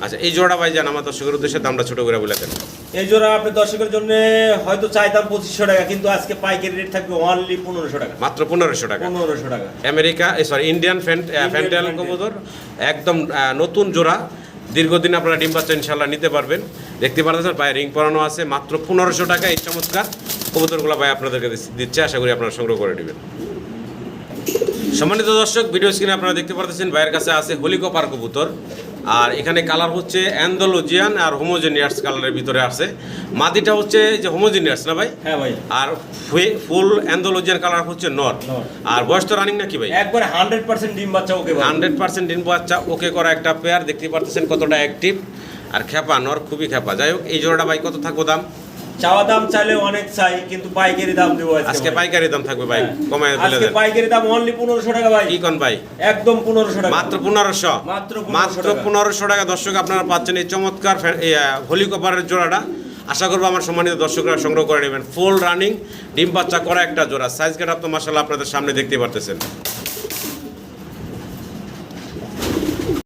S1: আচ্ছা, এই জোড়া ভাই জান আমার দর্শকের উদ্দেশ্যে দামটা ছোট করে বলে দেন।
S2: এই জোড়া আপনি দর্শকের জন্য হয়তো চাইতাম 2500 টাকা, কিন্তু আজকে পাইকারি রেট থাকবে অনলি 1500 টাকা।
S1: মাত্র 1500 টাকা।
S2: 1500 টাকা।
S1: ইন্ডিয়ান ফ্যান্টেল কবুতর, একদম নতুন জোড়া। দীর্ঘদিন আপনারা ডিম বাচ্চা ইনশাল্লাহ নিতে পারবেন। দেখতে পারতেছেন পায়ে রিং পরানো আছে। মাত্র 1500 টাকা এই চমৎকার কবুতরগুলো ভাই আপনাদেরকে দিচ্ছে। আশা করি আপনারা সংগ্রহ করে নেবেন। সম্মানিত দর্শক, ভিডিও স্ক্রিনে আপনারা দেখতে পারতেছেন ভাইয়ের কাছে আছে হলিকপার কবুতর। আর এখানে কালার হচ্ছে অ্যান্ডালুজিয়ান আর হোমোজেনিয়াস কালারের ভিতরে আছে। মাদিটা হচ্ছে যে হোমোজেনিয়াস না ভাই?
S2: হ্যাঁ ভাই।
S1: আর ফুল অ্যান্ডালুজিয়ান কালার হচ্ছে নর। আর বয়স তো রানিং নাকি ভাই?
S2: একবার 100% ডিম বাচ্চা ওকে ভাই।
S1: 100% ডিম বাচ্চা ওকে করা একটা পেয়ার। দেখতে পারতেছেন কতটা অ্যাক্টিভ আর খেপা, নর খুবই খেপা। যাই হোক, এই জোড়াটা ভাই কত থাকবো দাম?
S2: চাওয়া দাম চাইলে অনেক চাই, কিন্তু পাইকারি দাম দেবো
S1: আজকে। পাইকারি দাম থাকবে ভাই, কমায় বলে
S2: আজকে
S1: দেন।
S2: পাইকারি দাম অনলি 1500 টাকা ভাই।
S1: কি কোন ভাই?
S2: একদম 1500 টাকা।
S1: মাত্র 1500।
S2: মাত্র
S1: 1500 টাকা দর্শক আপনারা পাচ্ছেন এই চমৎকার হলিকপারের জোড়াটা। আশা করবো আমার সম্মানিত দর্শকরা সংগ্রহ করে নেবেন। ফুল রানিং ডিম বাচ্চা করা একটা জোড়া। সাইজ গেট আপ তো মাশাআল্লাহ আপনাদের সামনে দেখতে পারতেছেন।